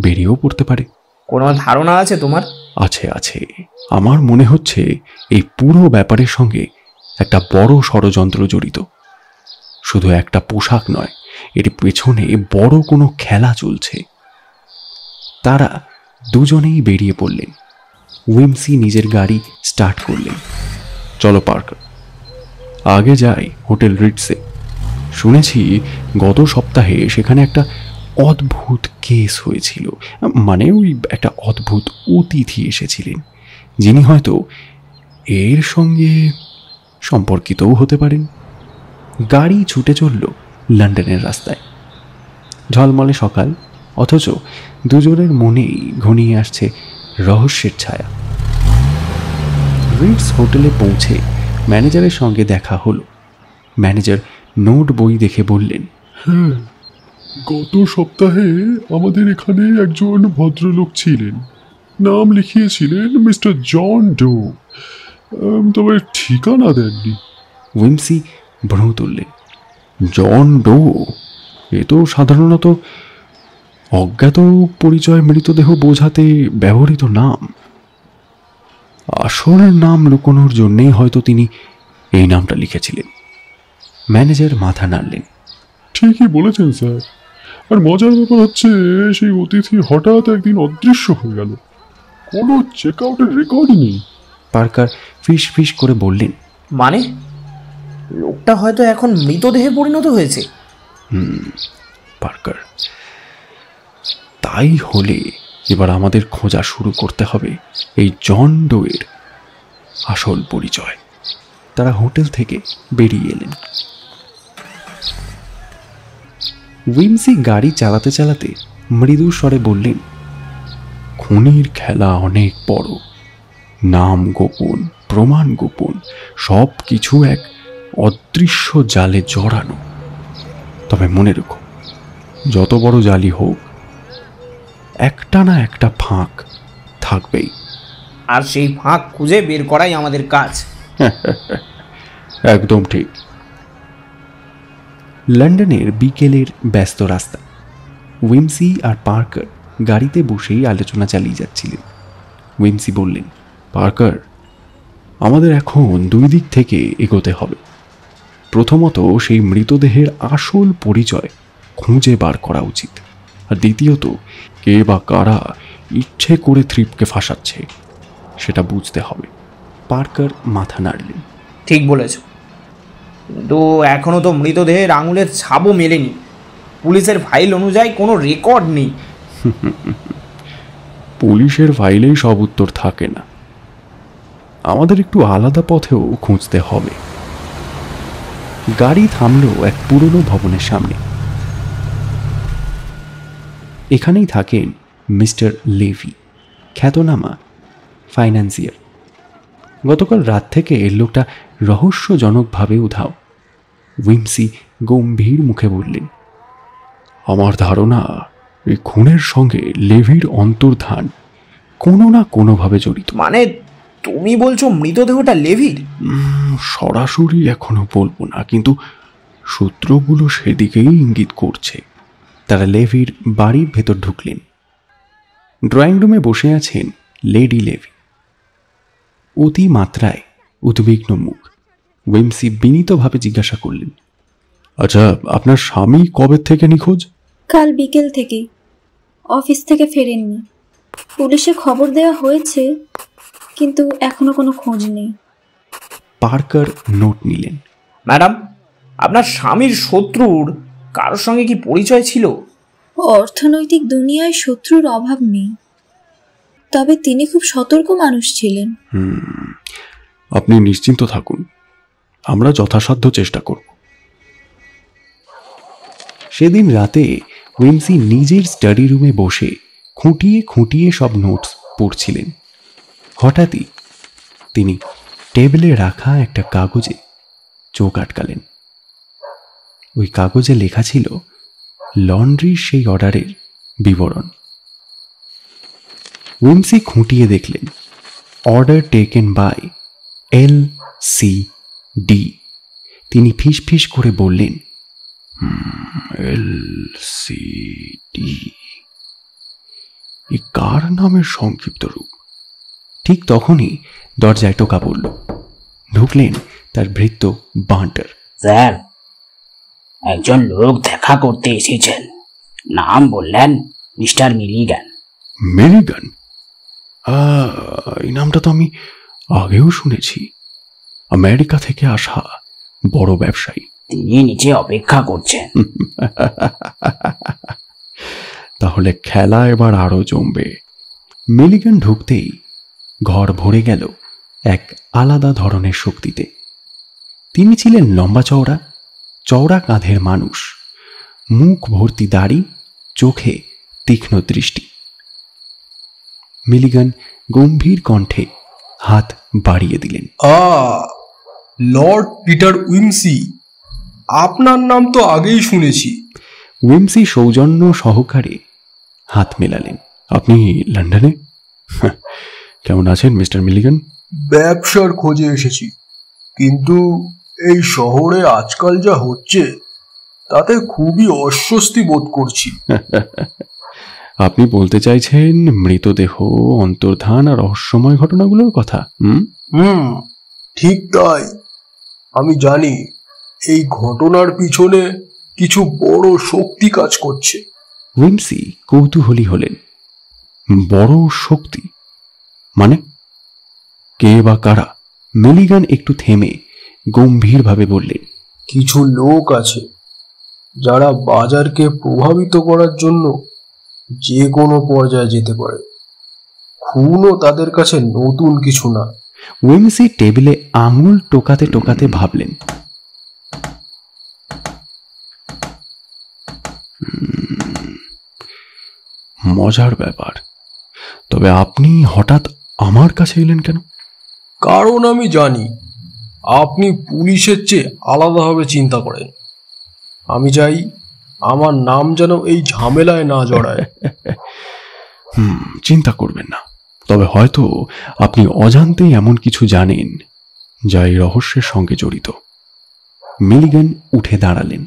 বেরিয়েও পড়তে পারে। কোনো ধারণা আছে তোমার? আছে আছে, আমার মনে হচ্ছে এই পুরো ব্যাপারের সঙ্গে একটা বড় ষড়যন্ত্র জড়িত। শুধু একটা পোশাক নয়, এর পেছনে বড় কোনো খেলা চলছে। তারা দুজনেই বেরিয়ে পড়লেন। উইমসি নিজের গাড়ি স্টার্ট করলেন। চলো পার্কার, আগে যাই হোটেল রিটসে। শুনেছি গত সপ্তাহে সেখানে একটা অদ্ভুত কেস হয়েছিল, মানে ওই একটা অদ্ভুত অতিথি এসেছিলেন, যিনি হয়তো এর সঙ্গে সম্পর্কিতও হতে পারেন। গাড়ি ছুটে চলল লন্ডনের রাস্তায়। ঝলমলে সকাল, অথচ দুজনের মনেই ঘনিয়ে আসছে রহস্যের ছায়া। রিটস হোটেলে পৌঁছে ম্যানেজারের সঙ্গে দেখা হলো। ম্যানেজার নোট বই দেখে বললেন, হ্যাঁ, গত সপ্তাহে আমাদের এখানে একজন ভদ্রলোক ছিলেন, নাম লিখিয়েছিলেন মিস্টার জন ডো, তবে ঠিকানা দেননি। উইমসি ভ্রু তুললেন। John Doe? এ তো সাধারণত অজ্ঞাত পরিচয় মৃতদেহ বোঝাতে ব্যবহৃত নাম। আসল নাম লুকোনোর জন্যেই হয়তো তিনি এই নামটা লিখেছিলেন। ম্যানেজার মাথা নাড়লেন। ঠিকই বলেছেন স্যার, আর মজার ব্যাপার হচ্ছে সেই অতিথি হঠাৎ একদিন অদৃশ্য হয়ে গেল, কোনো চেক আউটের রেকর্ডই নেই। পার্কার ফিস ফিস করে বললেন, মানে লোকটা হয়তো এখন মৃতদেহে পরিণত হয়েছে। পার্কার, তাই হলে এবার আমাদের খোঁজা শুরু করতে হবে এই জন ডোয়ের আসল পরিচয়। তারা হোটেল থেকে বেরিয়ে এলেন। উইমসি গাড়ি চালাতে চালাতে মৃদু স্বরে বললেন, খুনির খেলা অনেক বড়, নাম গোপন, প্রমাণ গোপন, সব কিছু এক অদৃশ্য জালে জড়ানো। তবে মনে রেখো, যত বড় জালি হোক, একটা না একটা ফাঁক থাকবেই। আর সেই ফাঁক খুঁজে বের করাই আমাদের কাজ। একদম ঠিক। লন্ডনের বিকেলের ব্যস্ত রাস্তা। উইমসি আর পার্কার গাড়িতে বসেই আলোচনা চালিয়ে যাচ্ছিলেন। উইমসি বললেন, পার্কার, আমাদের এখন দুই দিক থেকে এগোতে হবে। প্রথমত, সেই মৃতদেহের আসল পরিচয় খুঁজে বার করা উচিত, আর দ্বিতীয়ত, কে বা কারা ইচ্ছে করে থ্রিপকে ফাঁসাচ্ছে, সেটা বুঝতে হবে। পার্কার মাথা নাড়লেন। ঠিক বলেছ, কিন্তু এখনো তো মৃতদেহের আঙুলের ছাপও মেলেনি। পুলিশের ফাইল অনুযায়ী কোনো রেকর্ড নেই। পুলিশের ফাইলেই সব উত্তর থাকে না, আমাদের একটু আলাদা পথেও খুঁজতে হবে। গাড়ি থামল এক পুরনো ভবনের সামনে। এখানেই থাকেন মিস্টার লেভি, খ্যাতনামা ফাইন্যান্সিয়ার। গতকাল রাত থেকে এর লোকটা রহস্যজনকভাবে উধাও। উইমসি গম্ভীর মুখে বললেন, আমার ধারণা এই খুনের সঙ্গে লেভির অন্তর্ধান কোনো না কোনোভাবে জড়িত। মানে তুমি বলছো মৃতদেহটা লেভির? সরাসরি এখনো বলবো না, কিন্তু সূত্রগুলো সেদিকেই ইঙ্গিত করছে। তারা লেভির বাড়ির ভেতর ঢুকলেন। ড্রয়িং রুমে বসে আছেন লেডি লেভি, অতি মাত্রায় উদ্বিগ্ন মুখ। উইমসি বিনীতভাবে জিজ্ঞাসা করলেন, আচ্ছা, আপনার স্বামী কবে থেকে নিখোঁজ? কাল বিকেল থেকে, অফিস থেকে ফেরেননি। পুলিশে খবর দেওয়া হয়েছে, কিন্তু এখনো কোনো খোঁজ নেই। পার্কার নোট নিলেন। ম্যাডাম, আপনার স্বামীর শত্রুর কারোর সঙ্গে কি পরিচয় ছিল? অর্থনৈতিক দুনিয়ায় শত্রুর অভাব নেই, তবে তিনি খুব সতর্ক মানুষ ছিলেন। আপনি নিশ্চিন্ত থাকুন, আমরা যথাসাধ্য চেষ্টা করব। সেদিন রাতে উইমসি নিজের স্টাডি রুমে বসে খুঁটিয়ে খুঁটিয়ে সব নোটস পড়ছিলেন। হঠাৎই তিনি টেবিলে রাখা একটা কাগজে চোখ আটকালেন। ওই কাগজে লেখা ছিল লন্ড্রির সেই অর্ডারের বিবরণ। উইমসি খুঁটিয়ে দেখলেন, অর্ডার টেকেন বাই LCD। তিনি ফিস ফিস করে বললেন, LCD এ কার নামের সংক্ষিপ্ত রূপ? ঠিক তখনই দরজায় টোকা পড়ল। ঢুকলেন তার ভৃত্য বান্টার। স্যার, একজন লোক দেখা করতে এসেছেন। নাম বললেন মিস্টার মিলিগান। মিলিগান? এই নামটা তো আমি আগেও শুনেছি। আমেরিকা থেকে আসা বড় ব্যবসায়ী। তিনি নিচে অপেক্ষা করছেন। তাহলে খেলা এবার আরো জমবে। মিলিগান ঢুকতেই ঘর ভরে গেল এক আলাদা ধরনের শক্তিতে। তিনি ছিলেন লম্বা চওড়া, চওড়া কাঁধের মানুষ, মুখ ভর্তি দাড়ি, চোখে তীক্ষ্ণ দৃষ্টি। মিলিগান গম্ভীর কণ্ঠে হাত বাড়িয়ে দিলেন। লর্ড পিটার উইমসি, আপনার নাম তো আগেই শুনেছি। উইমসি সৌজন্য সহকারে হাত মেলালেন। আপনি লন্ডনে? কেমন আছেন মিস্টার মিলিগান? ব্যবসার খোঁজে এসেছি, কিন্তু এই শহরে আজকাল যা হচ্ছে তাতে খুবই অস্বস্তি বোধ করছি। আপনি বলতে চাইছেন মৃতদেহ, অন্তর্ধান আর রহস্যময় ঘটনাগুলোর কথা? ঠিক তাই। আমি জানি এই ঘটনার পিছনে কিছু বড় শক্তি কাজ করছে। উইমসি কৌতূহলী হলেন। বড় শক্তি মানে? কে বা কারা? মিলিগান একটু থেমে গম্ভীরভাবে বললেন, কিছু লোক আছে যারা বাজারকে প্রভাবিত করার জন্য যে কোনো পর্যায়ে যেতে পারে। খুনও তাদের কাছে নতুন কিছু না। উইমসি টেবিলে আঙুল টোকাতে টোকাতে ভাবলেন, মজার ব্যাপার। তবে আপনি হঠাৎ আমার কাছে এলেন কেন? কারণ আমি জানি আপনি পুলিশের চেয়ে আলাদাভাবে চিন্তা করেন। আমি চাই আমার নাম যেন এই ঝামেলায় না জড়ায়। চিন্তা করবেন না, তবে হয়তো আপনি অজান্তেই এমন কিছু জানেন যা এই রহস্যের সঙ্গে জড়িত। মিলিগান উঠে দাঁড়ালেন।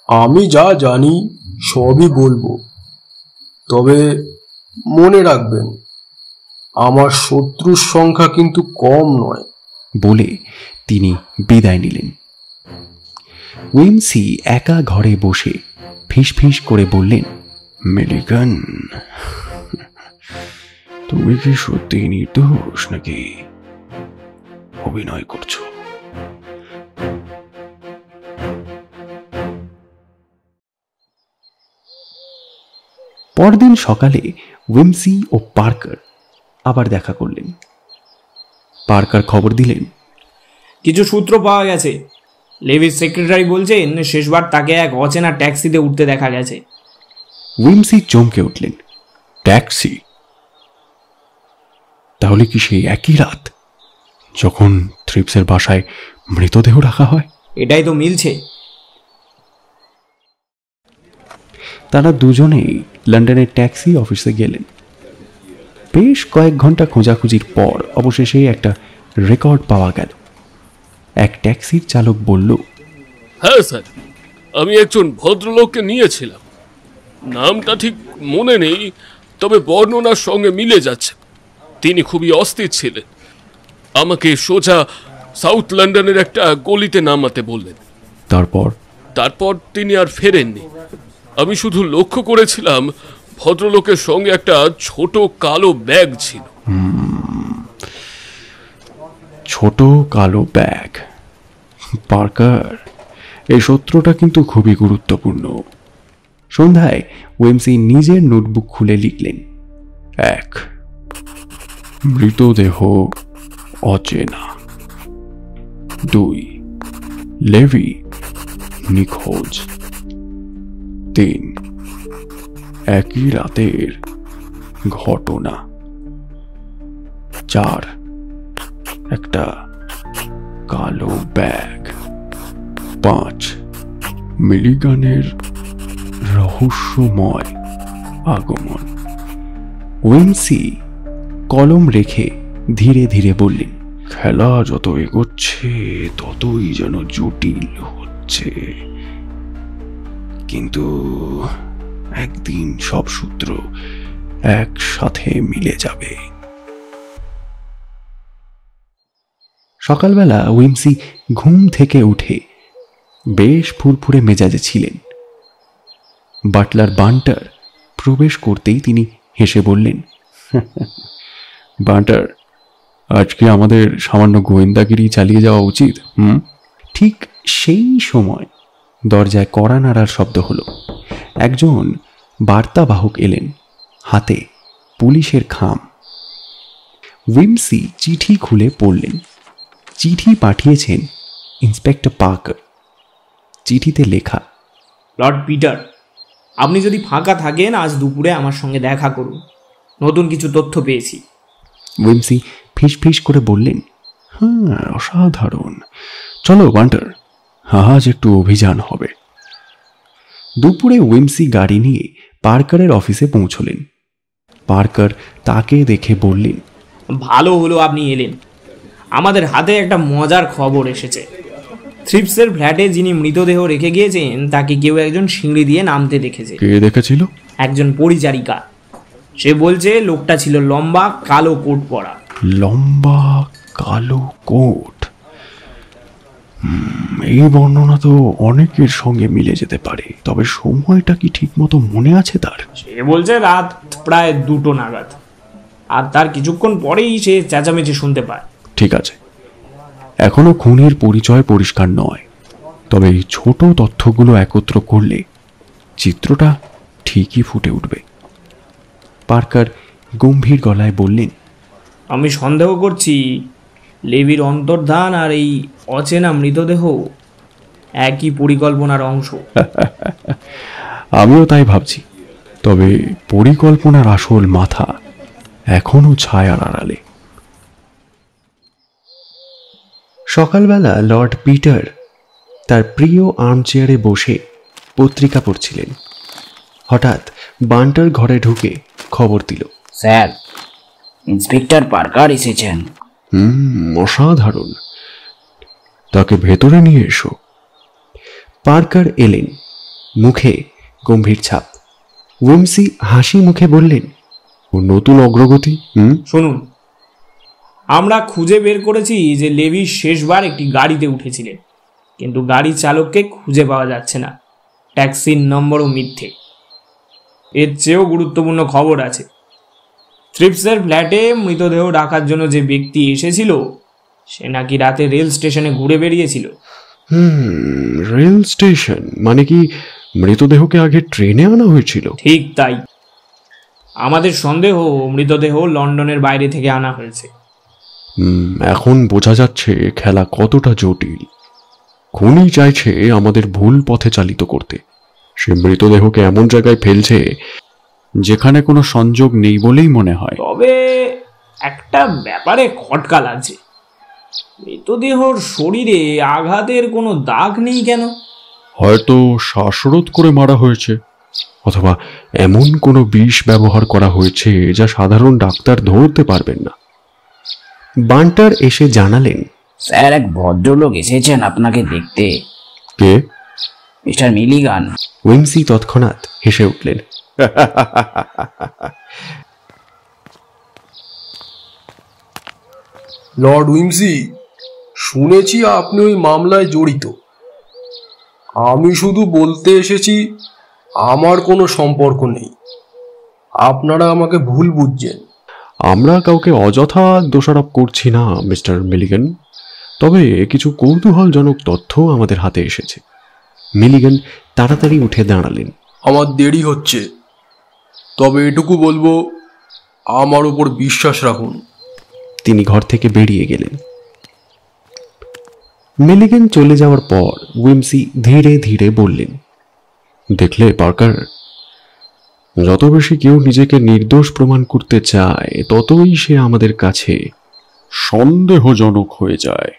আমি যা জানি সবই বলবো, তবে মনে রাখবেন আমার শত্রুর সংখ্যা কিন্তু কম নয়। বলে তিনি বিদায় নিলেন। উইমসি একা ঘরে বসে ফিস ফিস করে বললেন, মিলিগান তুমি কি সত্যি নির্দোষ নাকি অভিনয় করছো? পরদিন সকালে উইমসি ও পার্কার আবার দেখা করলেন। পার্কার খবর দিলেন, কিছু সূত্র পাওয়া গেছে। লেভির সেক্রেটারি বলছেন শেষবার তাকে এক অচেনা ট্যাক্সিতে উঠতে দেখা গেছে। উইমসি চমকে উঠলেন। ট্যাক্সি? তাহলে কি সেই একই রাত যখন থ্রিপসের বাসায় মৃতদেহ রাখা হয়? এটাই তো মিলছে। তারা দুজনেই লন্ডনের ট্যাক্সি অফিসে গেলেন। বেশ কয়েক ঘন্টা খোঁজাখুঁজির পর অবশেষে একটা রেকর্ড পাওয়া গেল। এক ট্যাক্সির চালক বলল, হ্যাঁ স্যার, আমি একজন ভদ্রলোককে নিয়েছিলাম। নামটা ঠিক মনে নেই, তবে বর্ণনার সঙ্গে মিলে যাচ্ছে। তিনি খুবই অস্থির ছিলেন। আমাকে সোজা সাউথ লন্ডনের একটা গলিতে নামাতে বললেন। তারপর তিনি আর ফেরেননি। আমি শুধু লক্ষ্য করেছিলাম ভদ্রলোকের সঙ্গে একটা ছোট কালো ব্যাগ ছিল। ছোট কালো ব্যাগ? পার্কার, এই সূত্রটা কিন্তু খুবই গুরুত্বপূর্ণ। সন্ধ্যায় ওয়েমসি নিজের নোটবুক খুলে লিখলেন, 1, মৃতদেহ অচেনা। 2, লেভি নিখোঁজ। 3, একই রাতের ঘটনা। 4, একটা কালো ব্যাগ। 5, মিলিগানের রহস্যময় আগমন। উইমসি কলম রেখে ধীরে ধীরে বললেন, খেলা যত এগোচ্ছে ততই যেন জটিল হচ্ছে, কিন্তু একদিন সব সূত্র একসাথে মিলে যাবে। সকালবেলা উইমসি ঘুম থেকে উঠে বেশ ফুরফুরে মেজাজে ছিলেন। বাটলার বান্টার প্রবেশ করতেই তিনি হেসে বললেন, বান্টার, আজকে আমাদের সামান্য গোয়েন্দাগিরি চালিয়ে যাওয়া উচিত। ঠিক সেই সময় দরজায় কড়া নাড়ার শব্দ হলো। একজন বার্তাবাহক এলেন, হাতে পুলিশের খাম। উইমসি চিঠি খুলে পড়লেন। চিঠি পাঠিয়েছেন ইন্সপেক্টর পার্কার। চিঠিতে লেখা, লর্ড পিটার, আপনি যদি ফাঁকা থাকেন আজ দুপুরে আমার সঙ্গে দেখা করুন। নতুন কিছু তথ্য পেয়েছি। উইমসি ফিস ফিস করে বললেন, হ্যাঁ, অসাধারণ। চলো বান্টার, আজ একটু অভিযান হবে। দুপুরে উইমসি গাড়ি নিয়ে পার্কারের অফিসে পৌঁছলেন। পার্কার তাকে দেখে বললেন, ভালো হলো আপনি এলেন। আমাদের হাতে একটা মজার খবর এসেছে। থ্রিপসের ফ্ল্যাটে যিনি মৃতদেহ রেখে গিয়েছেন তাকে কেউ একজন সিঁড়ি দিয়ে নামতে দেখেছে। কে দেখেছিল? একজন পরিচারিকা। সে বলছে লোকটা ছিল লম্বা কালো কোট পরা। লম্বা কালো কোট? এই বর্ণনা তো অনেকের সঙ্গে মিলে যেতে পারে, তবে সময়টা কি ঠিক মতো মনে আছে তার? সে বলছে রাত প্রায় 2টো নাগাদ, আর তার কিছুক্ষণ পরেই সে চেঁচামেচি শুনতে পায়। ঠিক আছে, এখনো খুনির পরিচয় পরিষ্কার নয়, তবে এই ছোট তথ্যগুলো একত্র করলে চিত্রটা ঠিকই ফুটে উঠবে। পার্কার গম্ভীর গলায় বললেন, আমি সন্দেহ করছি লেভির অন্তর্ধান আর এই অচেনা মৃতদেহ একই পরিকল্পনার অংশ। আমিও তাই ভাবছি, তবে পরিকল্পনার আসল মাথা এখনো ছায়ার আড়ালে। সকালবেলা লর্ড পিটার তার প্রিয় আর্মচেয়ারে বসে পত্রিকা পড়ছিলেন। হঠাৎ বান্টার ঘরে ঢুকে খবর দিল, স্যার, ইন্সপেক্টর পার্কার এসেছেন। অসাধারণ, তাকে ভেতরে নিয়ে এসো। পার্কার এলেন, মুখে গম্ভীর ছাপ। উইমসি হাসি মুখে বললেন, ও নতুন অগ্রগতি? শুনুন, আমরা খুঁজে বের করেছি যে লেভি শেষবার একটি গাড়িতে উঠেছিলেন, কিন্তু গাড়ির চালককে খুঁজে পাওয়া যাচ্ছে না। ট্যাক্সির নম্বরও মিথ্যে। এর চেয়েও গুরুত্বপূর্ণ খবর আছে। থ্রিপসের ফ্ল্যাটে মৃতদেহ রাখার জন্য যে ব্যক্তি এসেছিল সে নাকি রাতে রেল স্টেশনে ঘুরে বেরিয়েছিল। রেল স্টেশন মানে কি মৃতদেহকে আগে ট্রেনে আনা হয়েছিল? ঠিক তাই। আমাদের সন্দেহ মৃতদেহ লন্ডনের বাইরে থেকে আনা হয়েছে। এখন বোঝা যাচ্ছে খেলা কতটা জটিল। খুনি চাইছে আমাদের ভুল পথে চালিত করতে। সে মৃতদেহকে এমন জায়গায় ফেলছে যেখানে কোনো সংযোগ নেই বলেই মনে হয়। তবে একটা ব্যাপারে খটকা লাগছে, মৃতদেহর শরীরে আঘাতের কোনো দাগ নেই কেন? হয়তো শ্বাসরোধ করে মারা হয়েছে, অথবা এমন কোনো বিষ ব্যবহার করা হয়েছে যা সাধারণ ডাক্তার ধরতে পারবেন না। বান্টার এসে জানালেন, স্যার, এক ভদ্রলোক এসেছেন আপনাকে দেখতে। কে? মিস্টার মিলিগান। উইমসি তৎক্ষণাৎ হেসে উঠলেন। লর্ড উইমসি, শুনেছি আপনি ওই মামলায় জড়িত। আমি শুধু বলতে এসেছি আমার কোনো সম্পর্ক নেই। আপনারা আমাকে ভুল বুঝছেন। আমরা কাউকে অযথা দোষারোপ করছি না মিস্টার মিলিগান, তবে কিছু কৌতূহলজনক তথ্য আমাদের হাতে এসেছে। মিলিগান তাড়াতাড়ি উঠে দাঁড়ালেন। আমার দেরি হচ্ছে, তবে এটুকু বলবো, আমার উপর বিশ্বাস রাখুন। তিনি ঘর থেকে বেরিয়ে গেলেন। মিলিগান চলে যাওয়ার পর উইমসি ধীরে ধীরে বললেন, দেখলে পার্কার, যত বেশি কেউ নিজেকে নির্দোষ প্রমাণ করতে চায় ততই সে আমাদের কাছে সন্দেহজনক হয়ে যায়।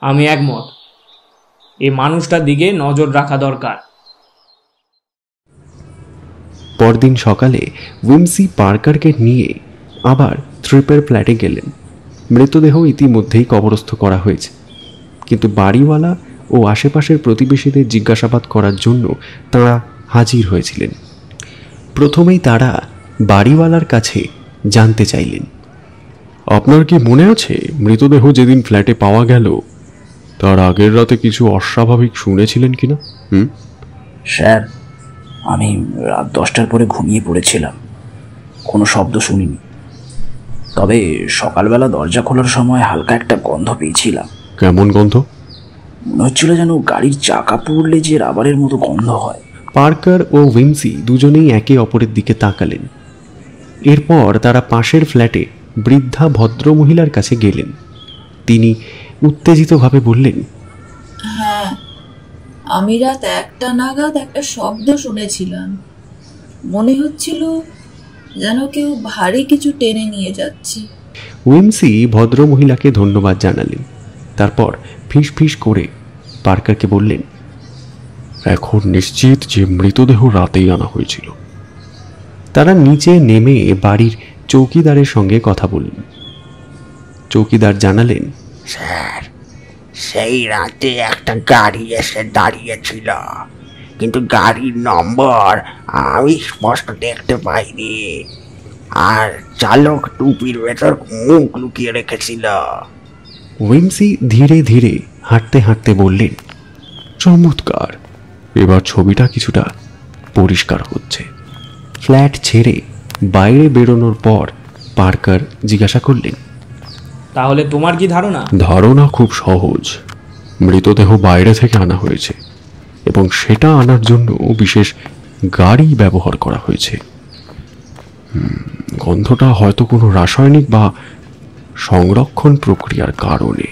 আমি একমত। এই মানুষটার দিকে নজর রাখা দরকার। পরদিন সকালে উইমসি পার্কারকে নিয়ে আবার থ্রিপের ফ্ল্যাটে গেলেন। মৃতদেহ ইতিমধ্যেই কবরস্থ করা হয়েছে, কিন্তু বাড়িওয়ালা ও আশেপাশের প্রতিবেশীদের জিজ্ঞাসাবাদ করার জন্য তাঁরা হাজির হয়েছিলেন। প্রথমেই তারা বাড়িওয়ালার কাছে জানতে চাইলেন, আপনার কি মনে আছে মৃতদেহ যেদিন ফ্ল্যাটে পাওয়া গেল তার আগের রাতে কিছু অস্বাভাবিক শুনেছিলেন কিনা? স্যার, আমি রাত 10টার পরে ঘুমিয়ে পড়েছিলাম, কোনো শব্দ শুনিনি। তবে সকালবেলা দরজা খোলার সময় হালকা একটা গন্ধ পেয়েছিলাম। কেমন গন্ধ? মনে হচ্ছিল যেন গাড়ির চাকা পড়লে যে রাবারের মতো গন্ধ হয়। পার্কার ও উইমসি দুজনেই একে অপরের দিকে তাকালেন। এরপর তারা পাশের ফ্ল্যাটে বৃদ্ধা ভদ্রমহিলার কাছে গেলেন। তিনি উত্তেজিতভাবে বললেন, হ্যাঁ, আমি রাত 1টা নাগাদ একটা শব্দ শুনেছিলাম। মনে হচ্ছিল যেন কেউ ভারী কিছু টেনে নিয়ে যাচ্ছে। উইমসি ভদ্রমহিলাকে ধন্যবাদ জানালেন। তারপর ফিস ফিস করে পার্কারকে বললেন, এখন নিশ্চিত যে মৃতদেহ রাতেই আনা হয়েছিল। তারা নিচে নেমে বাড়ির চৌকিদারের সঙ্গে কথা বললেন। চৌকিদার জানালেন, স্যার, সেই রাতে একটা গাড়ি এসে দাঁড়িয়েছিল, কিন্তু গাড়ির নম্বর আমি স্পষ্ট দেখতে পাইনি, আর চালক টুপির ভেতর মুখ লুকিয়ে রেখেছিল। উইমসি ধীরে ধীরে হাঁটতে হাঁটতে বললেন, চমৎকার, এবার ছবিটা কিছুটা পরিষ্কার হচ্ছে। ফ্ল্যাট ছেড়ে বাইরে বেরোনোর পর পার্কার জিজ্ঞাসা করলেন, তাহলে তোমার কি ধারণা? ধারণা খুব সহজ। মৃতদেহ বাইরে থেকে আনা হয়েছে এবং সেটা আনার জন্য বিশেষ গাড়ি ব্যবহার করা হয়েছে। গন্ধটা হয়তো কোনো রাসায়নিক বা সংরক্ষণ প্রক্রিয়ার কারণে।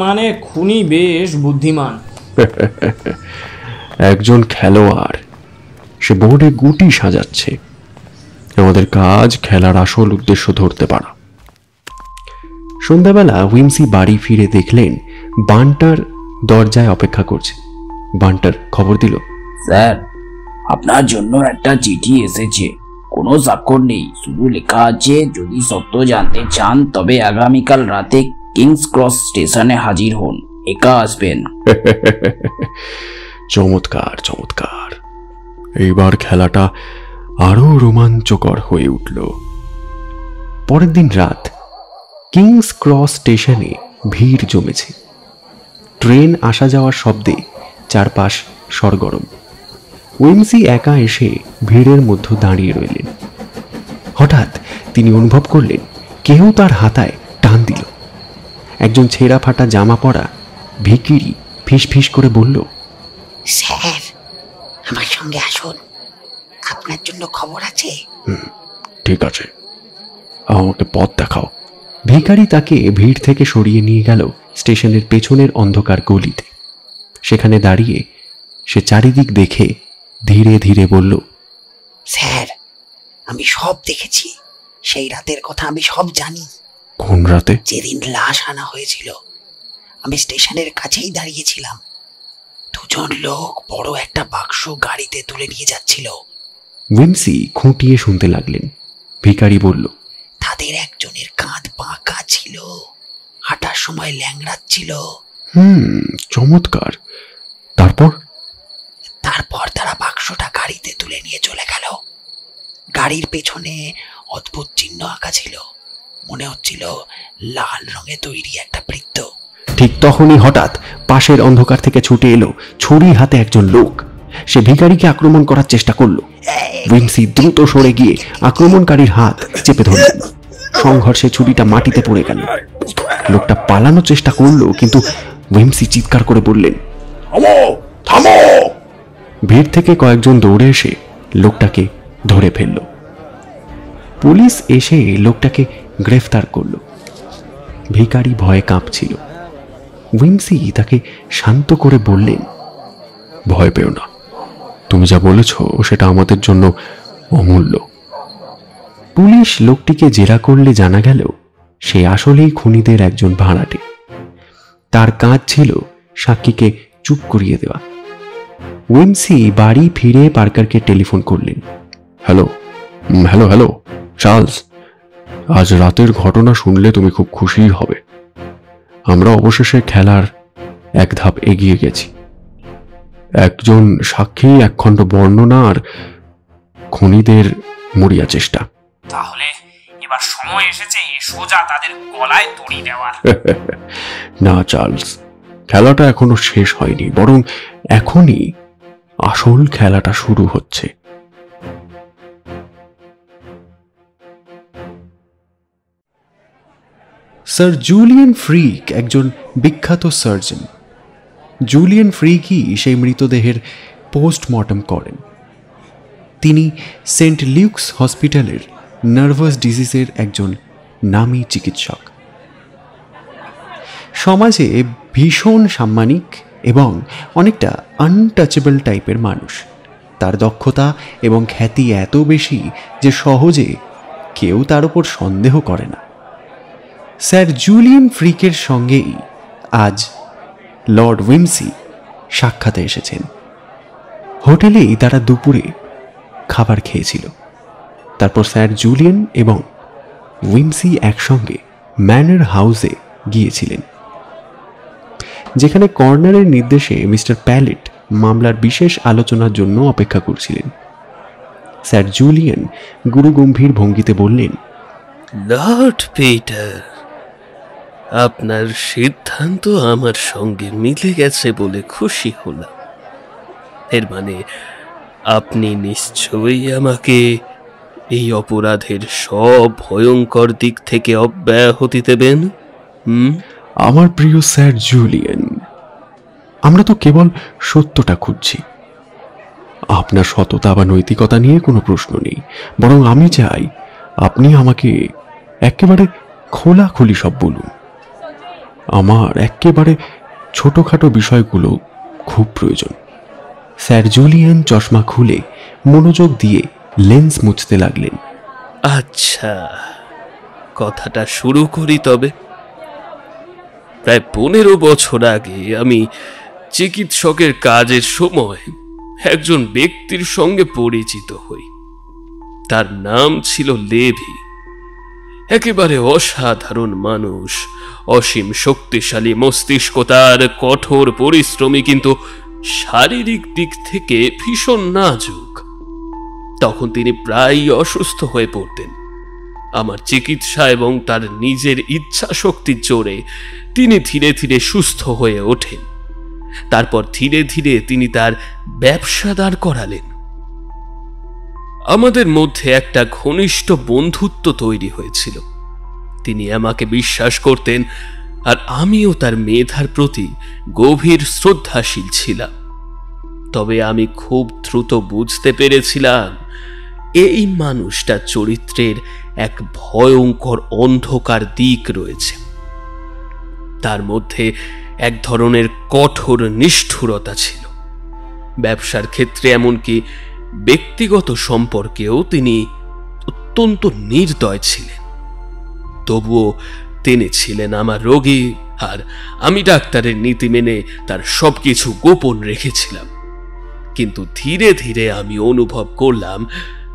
মানে খুনি বেশ বুদ্ধিমান। একজন খেলোয়াড়, সে বোর্ডে গুটি সাজাচ্ছে। আমাদের কাজ খেলার আসল উদ্দেশ্য ধরতে পারা। সন্ধ্যাবেলা উইমসি বাড়ি ফিরে দেখলেন বান্টার দরজায় অপেক্ষা করছে। বান্টার খবর দিল, স্যার, আপনার জন্য একটা চিঠি এসেছে। কোনো স্বাক্ষর নেই, শুধু লেখা আছে, যদি সত্য জানতে চান তবে আগামীকাল রাতে কিংস ক্রস স্টেশনে হাজির হন, একা আসবেন। চমৎকার চমৎকার, এইবার খেলাটা আরো রোমাঞ্চকর হয়ে উঠল। পরের দিন রাত কিংস ক্রস স্টেশনে ভিড় জমেছে। ট্রেন আসা যাওয়ার শব্দে চারপাশ সরগরম। উইমসি একা এসে ভিড়ের মধ্যে দাঁড়িয়ে রইলেন। হঠাৎ তিনি অনুভব করলেন কেউ তার হাতায় টান দিল। একজন ছেঁড়া ফাটা জামা পরা ভিখিরি ফিস ফিস করে বলল, স্যার, আমার সঙ্গে আসুন, আপনার জন্য খবর আছে। ঠিক আছে, আমাকে পথ দেখাও। ভিখারি তাকে ভিড় থেকে সরিয়ে নিয়ে গেল স্টেশনের পেছনের অন্ধকার গলিতে। সেখানে দাঁড়িয়ে সে চারিদিক দেখে ধীরে ধীরে বলল, স্যার, আমি সব দেখেছি। সেই রাতের কথা আমি সব জানি। কোন রাতে? যেদিন লাশ আনা হয়েছিল, আমি স্টেশনের কাছেই দাঁড়িয়েছিলাম। দুজন লোক বড় একটা বাক্স গাড়িতে তুলে নিয়ে যাচ্ছিল। উইমসি খুঁটিয়ে শুনতে লাগলেন। ভিখারি বলল, তাদের একজনের কাঁধ বাঁকা ছিল, হাঁটার সময় ল্যাংড়াচ্ছিল। চমৎকার। তারপর? তারপর তারা বাক্সটা গাড়িতে তুলে নিয়ে চলে গেল। গাড়ির পেছনে অদ্ভুত চিহ্ন আঁকা ছিল, মনে হচ্ছিল লাল রঙে তৈরি একটা বৃত্ত। ঠিক তখনই হঠাৎ পাশের অন্ধকার থেকে ছুটে এলো ছুরি হাতে একজন লোক। সে ভিখারিকে আক্রমণ করার চেষ্টা করলো। উইমসি দ্রুত সরে গিয়ে আক্রমণকারীর হাত চেপে ধরলেন। সংঘর্ষে ছুরিটা মাটিতে পড়ে গেল। লোকটা পালানোর চেষ্টা করলো, কিন্তু উইমসি চিৎকার করে বললেন, থামো! ভিড় থেকে কয়েকজন দৌড়ে এসে লোকটাকে ধরে ফেলল। পুলিশ এসে লোকটাকে গ্রেফতার করল। ভিখারি ভয়ে কাঁপছিল। উইমসি তাকে শান্ত করে বললেন, ভয় পেও না, তুমি যা বলেছ সেটা আমাদের জন্য অমূল্য। পুলিশ লোকটিকে জেরা করলে জানা গেল সে আসলেই খুনিদের একজন ভাড়াটে। তার কাজ ছিল সাক্ষীকে চুপ করিয়ে দেওয়া। উইমসি বাড়ি ফিরে পার্কারকে টেলিফোন করলেন। হ্যালো হ্যালো হ্যালো চার্লস, আজ রাতের ঘটনা শুনলে তুমি খুব খুশি হবে। আমরা অবশেষে খেলার এক ধাপ এগিয়ে গেছি। একজন সাক্ষী, একখণ্ড বর্ণনা আর খুনিদের মরিয়া চেষ্টা। তাহলে এবার সময় এসেছে সোজা তাদের গলায় দড়ি দেওয়ার। না চার্লস, খেলাটা এখনো শেষ হয়নি, বরং এখনই আসল খেলাটা শুরু হচ্ছে। স্যার জুলিয়ান ফ্রিক একজন বিখ্যাত সার্জন। জুলিয়ান ফ্রিকই সেই মৃতদেহের পোস্টমর্টম করেন। তিনি সেন্ট লিউকস হসপিটালের নার্ভাস ডিজিজের একজন নামী চিকিৎসক। সমাজে ভীষণ সাম্মানিক এবং অনেকটা আনটাচেবল টাইপের মানুষ। তার দক্ষতা এবং খ্যাতি এত বেশি যে সহজে কেউ তার উপর সন্দেহ করে না। স্যার জুলিয়ান ফ্রিকের সঙ্গেই আজ লর্ড উইমসি সাক্ষাতে এসেছেন। হোটেলেই তারা দুপুরে খাবার খেয়েছিল। তারপর স্যার জুলিয়ান এবং উইমসি একসঙ্গে ম্যানর হাউসে গিয়েছিলেন, যেখানে কর্নারের নির্দেশে মিস্টার প্যালেট মামলার বিশেষ আলোচনার জন্য অপেক্ষা করছিলেন। স্যার জুলিয়ান গুরুগম্ভীর ভঙ্গিতে বললেন, লর্ড পিটার, আপনার সিদ্ধান্ত আমার সঙ্গে মিলে গেছে বলে খুশি হলাম। এর মানে আপনি নিশ্চয়ই আমাকে এই অপরাধের সব ভয়ঙ্কর দিক থেকে অব্যাহতি দেবেন। আমার প্রিয় স্যার জুলিয়ান, আমরা তো কেবল সত্যটা খুঁজছি। আপনার সততা বা নৈতিকতা নিয়ে কোনো প্রশ্ন নেই, বরং আমি চাই আপনি আমাকে একেবারে খোলাখুলি সব বলুন। আমার একেবারে ছোটখাটো বিষয়গুলো খুব প্রয়োজন। স্যার জুলিয়ান চশমা খুলে মনোযোগ দিয়ে লেন্স মুছতে লাগলেন। আচ্ছা, কথাটা শুরু করি তবে। প্রায় 15 বছর আগে আমি চিকিৎসকের কাজের সময় একজন ব্যক্তির সঙ্গে পরিচিত হই। তার নাম ছিল লেভি। একেবারে অসাধারণ মানুষ, অসীম শক্তিশালী মস্তিষ্ক তার, কঠোর পরিশ্রমী, কিন্তু শারীরিক দিক থেকে ভীষণ নাজুক। তখন তিনি প্রায়ই অসুস্থ হয়ে পড়তেন। আমার চিকিৎসা এবং তার নিজের ইচ্ছা শক্তির জোরে তিনি ধীরে ধীরে সুস্থ হয়ে ওঠেন। তারপর ধীরে ধীরে তিনি তার ব্যবসা দাঁড় করালেন। আমাদের মধ্যে একটা ঘনিষ্ঠ বন্ধুত্ব তৈরি হয়েছিল। তিনি আমাকে বিশ্বাস করতেন আর আমিও তার মেধার প্রতি গভীর শ্রদ্ধাশীল ছিলাম। তবে আমি খুব দ্রুত বুঝতে পেরেছিলাম এই মানুষটার চরিত্রের এক ভয়ঙ্কর অন্ধকার দিক রয়েছে। তার মধ্যে এক ধরনের কঠোর নিষ্ঠুরতা ছিল। ব্যবসার ক্ষেত্রে এমনকি ব্যক্তিগত সম্পর্কেও তিনি অত্যন্ত নির্দয় ছিলেন। তবুও তিনি ছিলেন আমার রোগী, আর আমি ডাক্তারের নীতি মেনে তার সবকিছু গোপন রেখেছিলাম। কিন্তু ধীরে ধীরে আমি অনুভব করলাম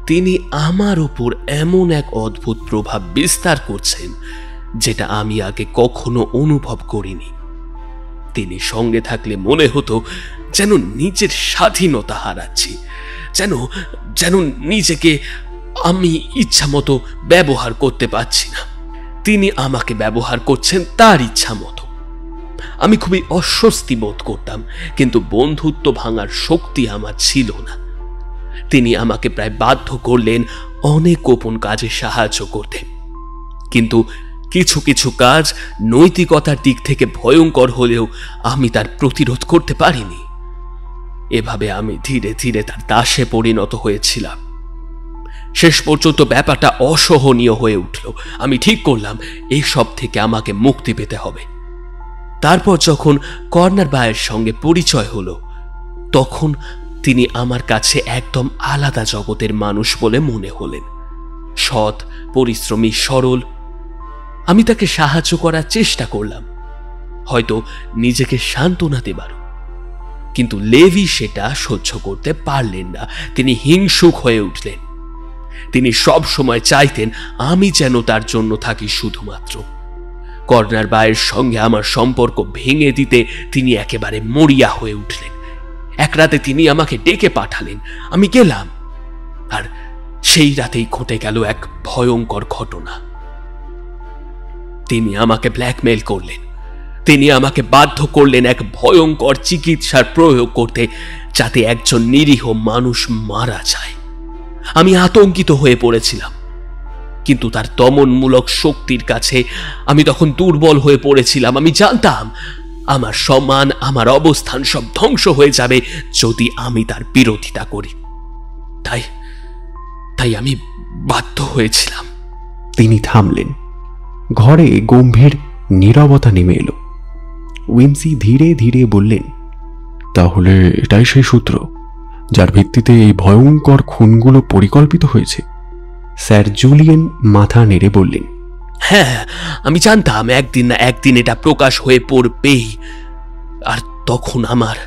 তিনি আমার উপর এমন এক অদ্ভুত প্রভাব বিস্তার করছেন যেটা আমি আগে কখনো অনুভব করিনি। তিনি সঙ্গে থাকলে মনে হতো যেন নিজের স্বাধীনতা হারাচ্ছি, যেন যেন নিজেকে আমি ইচ্ছা মতো ব্যবহার করতে পারছি না। তিনি আমাকে ব্যবহার করছেন তার ইচ্ছা মতো। আমি খুবই অস্বস্তি বোধ করতাম, কিন্তু বন্ধুত্ব ভাঙার শক্তি আমার ছিল না। তিনি আমাকে প্রায় বাধ্য করলেন অনেক গোপন কাজে সাহায্য করতে, কিন্তু কিছু কিছু কাজ নৈতিকতার দিক থেকে ভয়ঙ্কর হলেও আমি তার প্রতিরোধ করতে পারিনি। এভাবে আমি ধীরে ধীরে তার দাসে পরিণত হয়েছিলাম। শেষ পর্যন্ত ব্যাপারটা অসহনীয় হয়ে উঠল। আমি ঠিক করলাম এইসব থেকে আমাকে মুক্তি পেতে হবে। তারপর যখন কর্নার বায়ের সঙ্গে পরিচয় হলো, তখন তিনি আমার কাছে একদম আলাদা জগতের মানুষ বলে মনে হলেন। সৎ, পরিশ্রমী, সরল। আমি তাকে সাহায্য করার চেষ্টা করলাম, হয়তো নিজেকে সান্ত্বনা দেবার, কিন্তু লেভি সেটা সহ্য করতে পারলেন না। তিনি হিংসুক হয়ে উঠলেন। তিনি সব সময় চাইতেন আমি যেন তার জন্য থাকি শুধুমাত্র। কর্নার বায়ের সঙ্গে আমার সম্পর্ক ভেঙে দিতে তিনি একেবারে মরিয়া হয়ে উঠলেন। এক রাতে তিনি আমাকে ডেকে পাঠালেন। আমি গেলাম, আর সেই রাতেই ঘটে গেল এক ভয়ঙ্কর ঘটনা। তিনি আমাকে ব্ল্যাকমেইল করলেন। তিনি আমাকে বাধ্য করলেন এক ভয়ঙ্কর চিকিৎসার প্রয়োগ করতে, যাতে একজন নিরীহ মানুষ মারা যায়। আমি আতঙ্কিত হয়ে পড়েছিলাম, কিন্তু তার দমনমূলক শক্তির কাছে আমি তখন দুর্বল হয়ে পড়েছিলাম। আমি জানতাম আমার সম্মান, আমার অবস্থান সব ধ্বংস হয়ে যাবে যদি আমি তার বিরোধিতা করি। তাই আমি বাধ্য হয়েছিলাম। তিনি থামলেন। ঘরে গম্ভীর নীরবতা নেমে এলো। উইমসি ধীরে ধীরে বললেন, তাহলে এটাই সেই সূত্র যার ভিত্তিতে এই ভয়ঙ্কর খুনগুলো পরিকল্পিত হয়েছে? স্যার জুলিয়ান মাথা নেড়ে বললেন, হ্যাঁ, আমি জানতাম একদিন না একদিন এটা প্রকাশ হয়ে পড়বেই, আর তখন আমার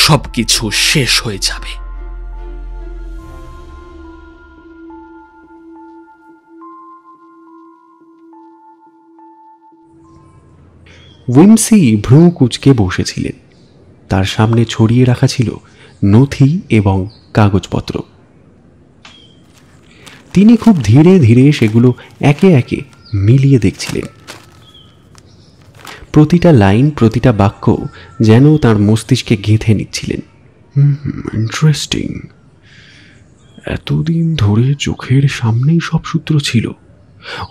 সবকিছু শেষ হয়ে যাবে। উইমসি ভ্রু কুঁচকে বসেছিলেন। তার সামনে ছড়িয়ে রাখা ছিল নথি এবং কাগজপত্র। তিনি খুব ধীরে ধীরে সেগুলো একে একে মিলিয়ে দেখছিলেন। প্রতিটা লাইন, প্রতিটা বাক্য যেন তার মস্তিষ্কে গেঁথে নিচ্ছিলেন। ইন্টারেস্টিং। এতদিন ধরে চোখের সামনেই সব সূত্র ছিল,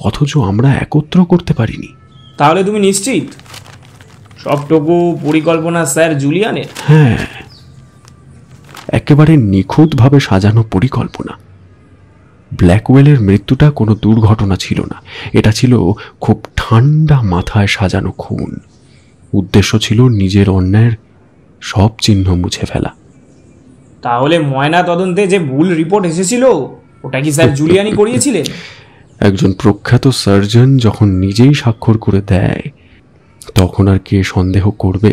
অথচ আমরা একত্র করতে পারিনি। তাহলে তুমি নিশ্চিত সবটুকু পরিকল্পনা স্যার জুলিয়ানের? হ্যাঁ, একেবারে নিখুঁতভাবে সাজানো পরিকল্পনা। ব্ল্যাকওয়েলের মৃত্যুটা কোনো দুর্ঘটনা ছিল না, এটা ছিল খুব ঠান্ডা মাথায় সাজানো খুন। উদ্দেশ্য ছিল নিজের অন্যায়ের সব চিহ্ন মুছে ফেলা। তাহলে ময়না তদন্তে যে ভুল রিপোর্ট এসেছিল ওটা কি স্যার জুলিয়ানি করিয়েছিলেন? একজন প্রখ্যাত সার্জন যখন নিজেই স্বাক্ষর করে দেয়, তখন আর কে সন্দেহ করবে?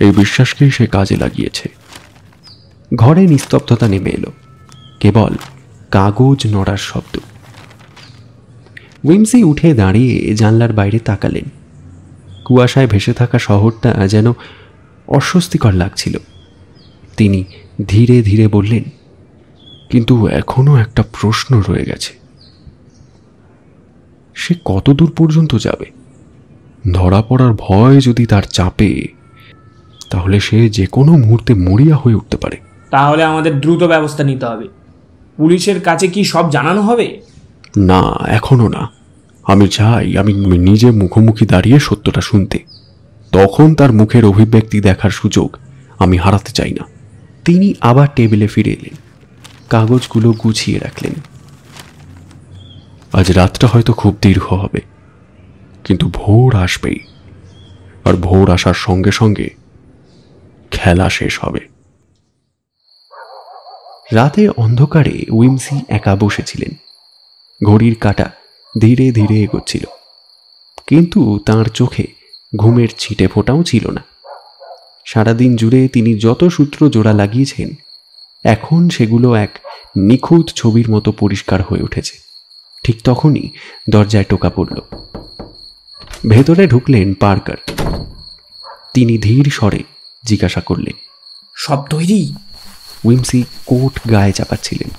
এই বিশ্বাসকেই সে কাজে লাগিয়েছে। ঘরে নিস্তব্ধতা নেমে এলো, কেবল কাগজ নড়ার শব্দ। উইমসি উঠে দাঁড়িয়ে জানলার বাইরে তাকালেন। কুয়াশায় ভেসে থাকা শহরটা যেন অস্বস্তিকর লাগছিল। তিনি ধীরে ধীরে বললেন, কিন্তু এখনো একটা প্রশ্ন রয়ে গেছে। সে কত দূর পর্যন্ত যাবে? ধরা পড়ার ভয় যদি তার চাপে, তাহলে সে যে কোনো মুহূর্তে মরিয়া হয়ে উঠতে পারে। তাহলে আমাদের দ্রুত ব্যবস্থা নিতে হবে। পুলিশের কাছে কি সব জানানো হবে? না, এখনো না। আমি চাই আমি নিজে মুখোমুখি দাঁড়িয়ে সত্যটা শুনতে। তখন তার মুখের অভিব্যক্তি দেখার সুযোগ আমি হারাতে চাই না। তিনি আবার টেবিলে ফিরে এলেন, কাগজগুলো গুছিয়ে রাখলেন। আজ রাতটা হয়তো খুব দীর্ঘ হবে, কিন্তু ভোর আসবেই, আর ভোর আসার সঙ্গে সঙ্গে খেলা শেষ হবে। রাতের অন্ধকারে উইমসি একা বসেছিলেন। ঘড়ির কাঁটা ধীরে ধীরে এগোচ্ছিল, কিন্তু তার চোখে ঘুমের ছিটে ফোঁটাও ছিল না। সারাদিন জুড়ে তিনি যত সূত্র জোড়া লাগিয়েছেন, এখন সেগুলো এক নিখুঁত ছবির মতো পরিষ্কার হয়ে উঠেছে। ঠিক তখনই দরজায় টোকা পড়ল। ভেতরে ঢুকলেন পার্কার। তিনি ধীর স্বরে জিজ্ঞাসা করলেন, সব তৈরি? উইমসি কোট গায়ে চাপাচ্ছিলেন।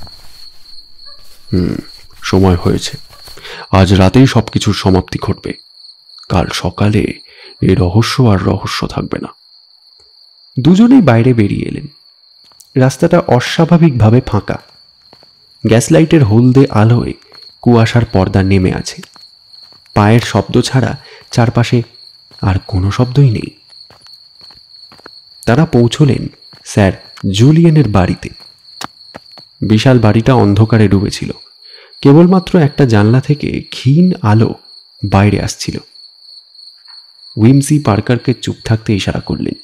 সময় হয়েছে। আজ রাতেই সবকিছুর সমাপ্তি ঘটবে। কাল সকালে এই রহস্য আর রহস্য থাকবে না। দুজনেই বাইরে বেরিয়ে এলেন। রাস্তাটা অস্বাভাবিকভাবে ফাঁকা। গ্যাস লাইটের হলদে আলোয় কুয়াশার পর্দা নেমে আছে। পায়ের শব্দ ছাড়া চারপাশে আর কোনো শব্দই নেই। তারা পৌঁছলেন স্যার জুলিয়ানের বাড়িতে। বিশাল বাড়িটা অন্ধকারে ডুবেছিল। কেবলমাত্র একটা জানলা থেকে ক্ষীণ আলো বাইরে আসছিল। উইমসি পার্কারকে চুপ থাকতে ইশারা করলেন।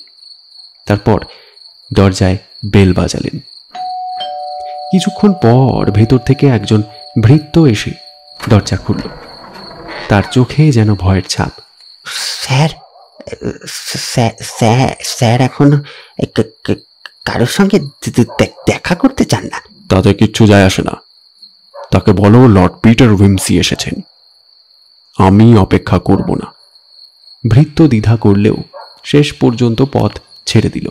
তারপর দরজায় বেল বাজালেন। কিছুক্ষণ পর ভেতর থেকে একজন ভৃত্য এসে দরজা খুলল। তার চোখে যেন ভয়ের ছাপ। স্যার স্যার এখন কারোর সঙ্গে দেখা করতে চান না? তাতে কিচ্ছু যায় আসে না। তাকে বলো লর্ড পিটার উইমসি এসেছেন। আমি অপেক্ষা করব না। ভৃত্য দ্বিধা করলেও শেষ পর্যন্ত পথ ছেড়ে দিল।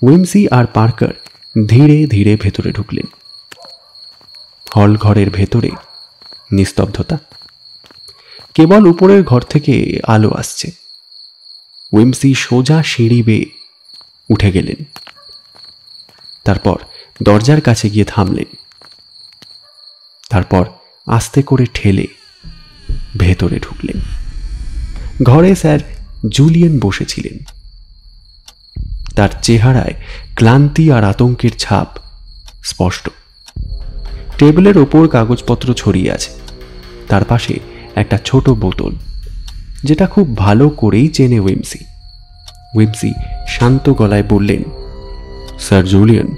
উইমসি আর পার্কার ধীরে ধীরে ভেতরে ঢুকলেন। হল ঘরের ভেতরে নিস্তব্ধতা। কেবল উপরের ঘর থেকে আলো আসছে। উইমসি সোজা সিঁড়ি বেয়ে উঠে গেলেন। তারপর দরজার কাছে গিয়ে থামলেন। তারপর আস্তে করে ঠেলে ভেতরে ঢুকলেন। ঘরে স্যার জুলিয়ান বসেছিলেন। তার চেহারায় ক্লান্তি আর আতঙ্কের ছাপ স্পষ্ট। টেবিলের ওপর কাগজপত্র ছড়িয়ে আছে। তার পাশে একটা ছোট বোতল, যেটা খুব ভালো করেই চেনে উইমসি। উইমসি শান্ত গলায় বললেন, স্যার জুলিয়ান,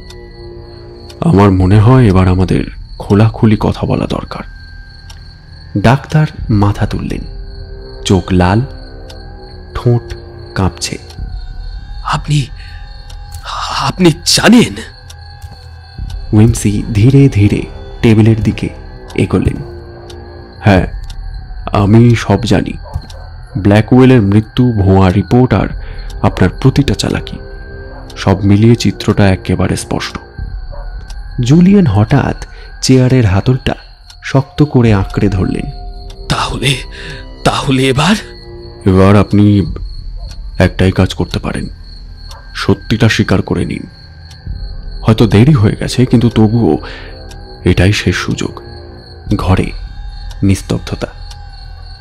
আমার মনে হয় এবার আমাদের খোলাখুলি কথা বলা দরকার। ডাক্তার মাথা তুললেন। চোখ লাল, ঠোঁট কাঁপছে। আপনি জানেন? উইমসি ধীরে ধীরে টেবিলের দিকে এগোলেন। হ্যাঁ, আমি সব জানি। ব্ল্যাকওয়েলের মৃত্যু, ভুয়া রিপোর্ট আর আপনার প্রতিটা চালাকি, সব মিলিয়ে চিত্রটা একেবারে স্পষ্ট। জুলিয়ান হঠাৎ চেয়ারের হাতলটা শক্ত করে আঁকড়ে ধরলেন। তাহলে এবার আপনি একটাই কাজ করতে পারেন, সত্যিটা স্বীকার করে নিন। হয়তো দেরি হয়ে গেছে, কিন্তু তবুও এটাই শেষ সুযোগ। ঘরে নিস্তব্ধতা।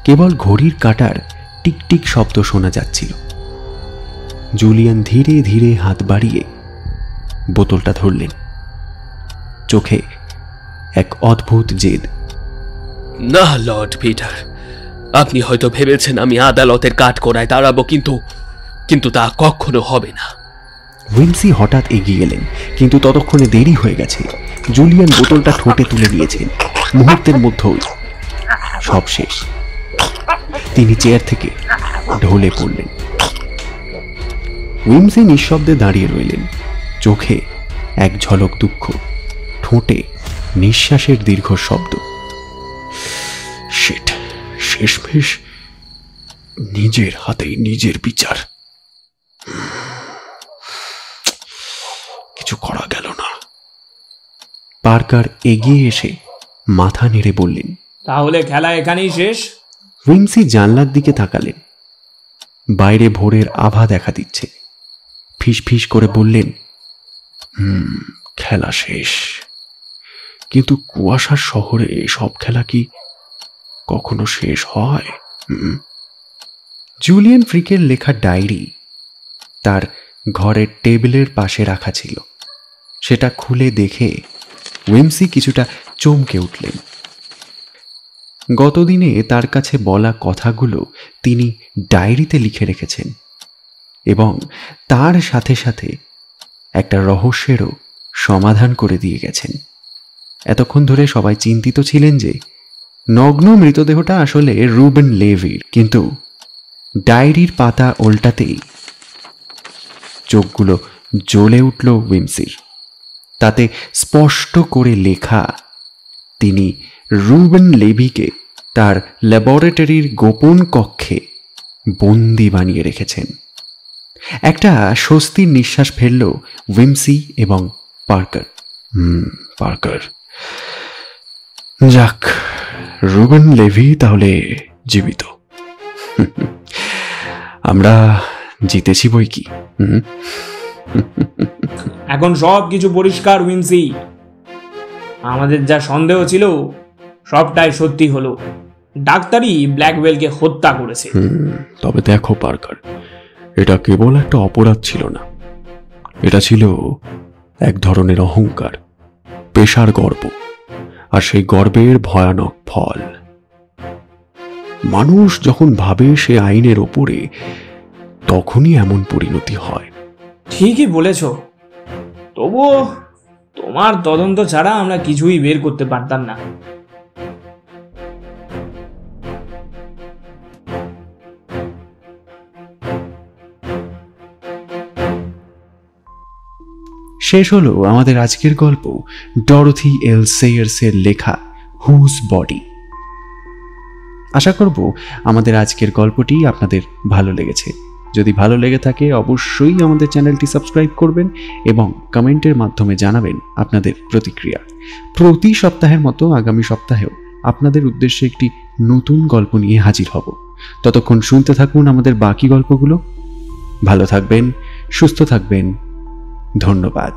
কেবল ঘড়ির কাঁটার টিকটিক শব্দ শোনা যাচ্ছিল। জুলিয়ান ধীরে ধীরে হাত বাড়িয়ে বোতলটা ধরলেন। চোখে এক অদ্ভুত জেদ। না লর্ড পিটার, আপনি হয়তো ভেবেছেন আমি আদালতের কাঠগড়ায় দাঁড়াবো, কিন্তু তা কখনো হবে না। উইমসি হঠাৎ এগিয়ে এলেন, কিন্তু ততক্ষণে দেরি হয়ে গেছে। জুলিয়ান বোতলটা ঠোঁটে তুলে নিয়েছেন। মুহূর্তের মধ্যেই সব শেষ। তিনি চেয়ার থেকে ঢলে পড়লেন। উইমসি নিঃশব্দে দাঁড়িয়ে রইলেন। চোখে এক ঝলক দুঃখ, ঠোঁটে নিঃশ্বাসের দীর্ঘ শব্দ। শিট, শেষমেশ নিজের হাতেই নিজের বিচার। কিছু করা গেল না। পার্কার এগিয়ে এসে মাথা নেড়ে বললেন, তাহলে খেলা এখানেই শেষ? উইমসি জানলার দিকে তাকালেন। বাইরে ভোরের আভা দেখা দিচ্ছে। ফিস ফিস করে বললেন, খেলা শেষ। কিন্তু কুয়াশার শহরে সব খেলা কি কখনো শেষ হয়? জুলিয়ান ফ্রিকের লেখা ডায়েরি তার ঘরের টেবিলের পাশে রাখা ছিল। সেটা খুলে দেখে উইমসি কিছুটা চমকে উঠলেন। গতদিনে তার কাছে বলা কথাগুলো তিনি ডায়েরিতে লিখে রেখেছেন এবং তার সাথে সাথে একটা রহস্যেরও সমাধান করে দিয়ে গেছেন। এতক্ষণ ধরে সবাই চিন্তিত ছিলেন যে নগ্ন মৃতদেহটা আসলে রুবেন লেভির, কিন্তু ডায়েরির পাতা উল্টাতেই চোখগুলো জ্বলে উঠল উইমসির। তাতে স্পষ্ট করে লেখা, তিনি রুবেন লেভিকে তার ল্যাবরেটরির গোপন কক্ষে বন্দি বানিয়ে রেখেছেন। একটা স্বস্তির নিঃশ্বাস ফেলল উইমসি এবং পার্কার। পার্কার, যাক, রুবেন লেভি তাহলে জীবিত। আমরা জিতেছি বই কি। এখন সব কিছু পরিষ্কার উইমসি। আমাদের যা সন্দেহ ছিল সবটাই সত্যি হলো। ডাক্তারই ব্ল্যাকওয়েলকে হত্যা করেছে। তবে দেখো পার্কার, এটা কেবল একটা অপরাধ ছিল না, এটা ছিল এক ধরনের অহংকার, পেশার গর্ব, আর সেই গর্বের ভয়ানক ফল। মানুষ যখন ভাবে সে আইনের ওপরে, তখনই এমন পরিণতি হয়। ঠিকই বলেছ। তবুও তোমার তদন্ত ছাড়া আমরা কিছুই বের করতে পারতাম না। শেষ হলো আমাদের আজকের গল্প, ডরোথি এল সেইয়ার্সের লেখা হুজ বডি। আশা করব আমাদের আজকের গল্পটি আপনাদের ভালো লেগেছে। যদি ভালো লেগে থাকে অবশ্যই আমাদের চ্যানেলটি সাবস্ক্রাইব করবেন এবং কমেন্টের মাধ্যমে জানাবেন আপনাদের প্রতিক্রিয়া। প্রতি সপ্তাহের মতো আগামী সপ্তাহেও আপনাদের উদ্দেশ্যে একটি নতুন গল্প নিয়ে হাজির হব। ততক্ষণ শুনতে থাকুন আমাদের বাকি গল্পগুলো। ভালো থাকবেন, সুস্থ থাকবেন। ধন্যবাদ।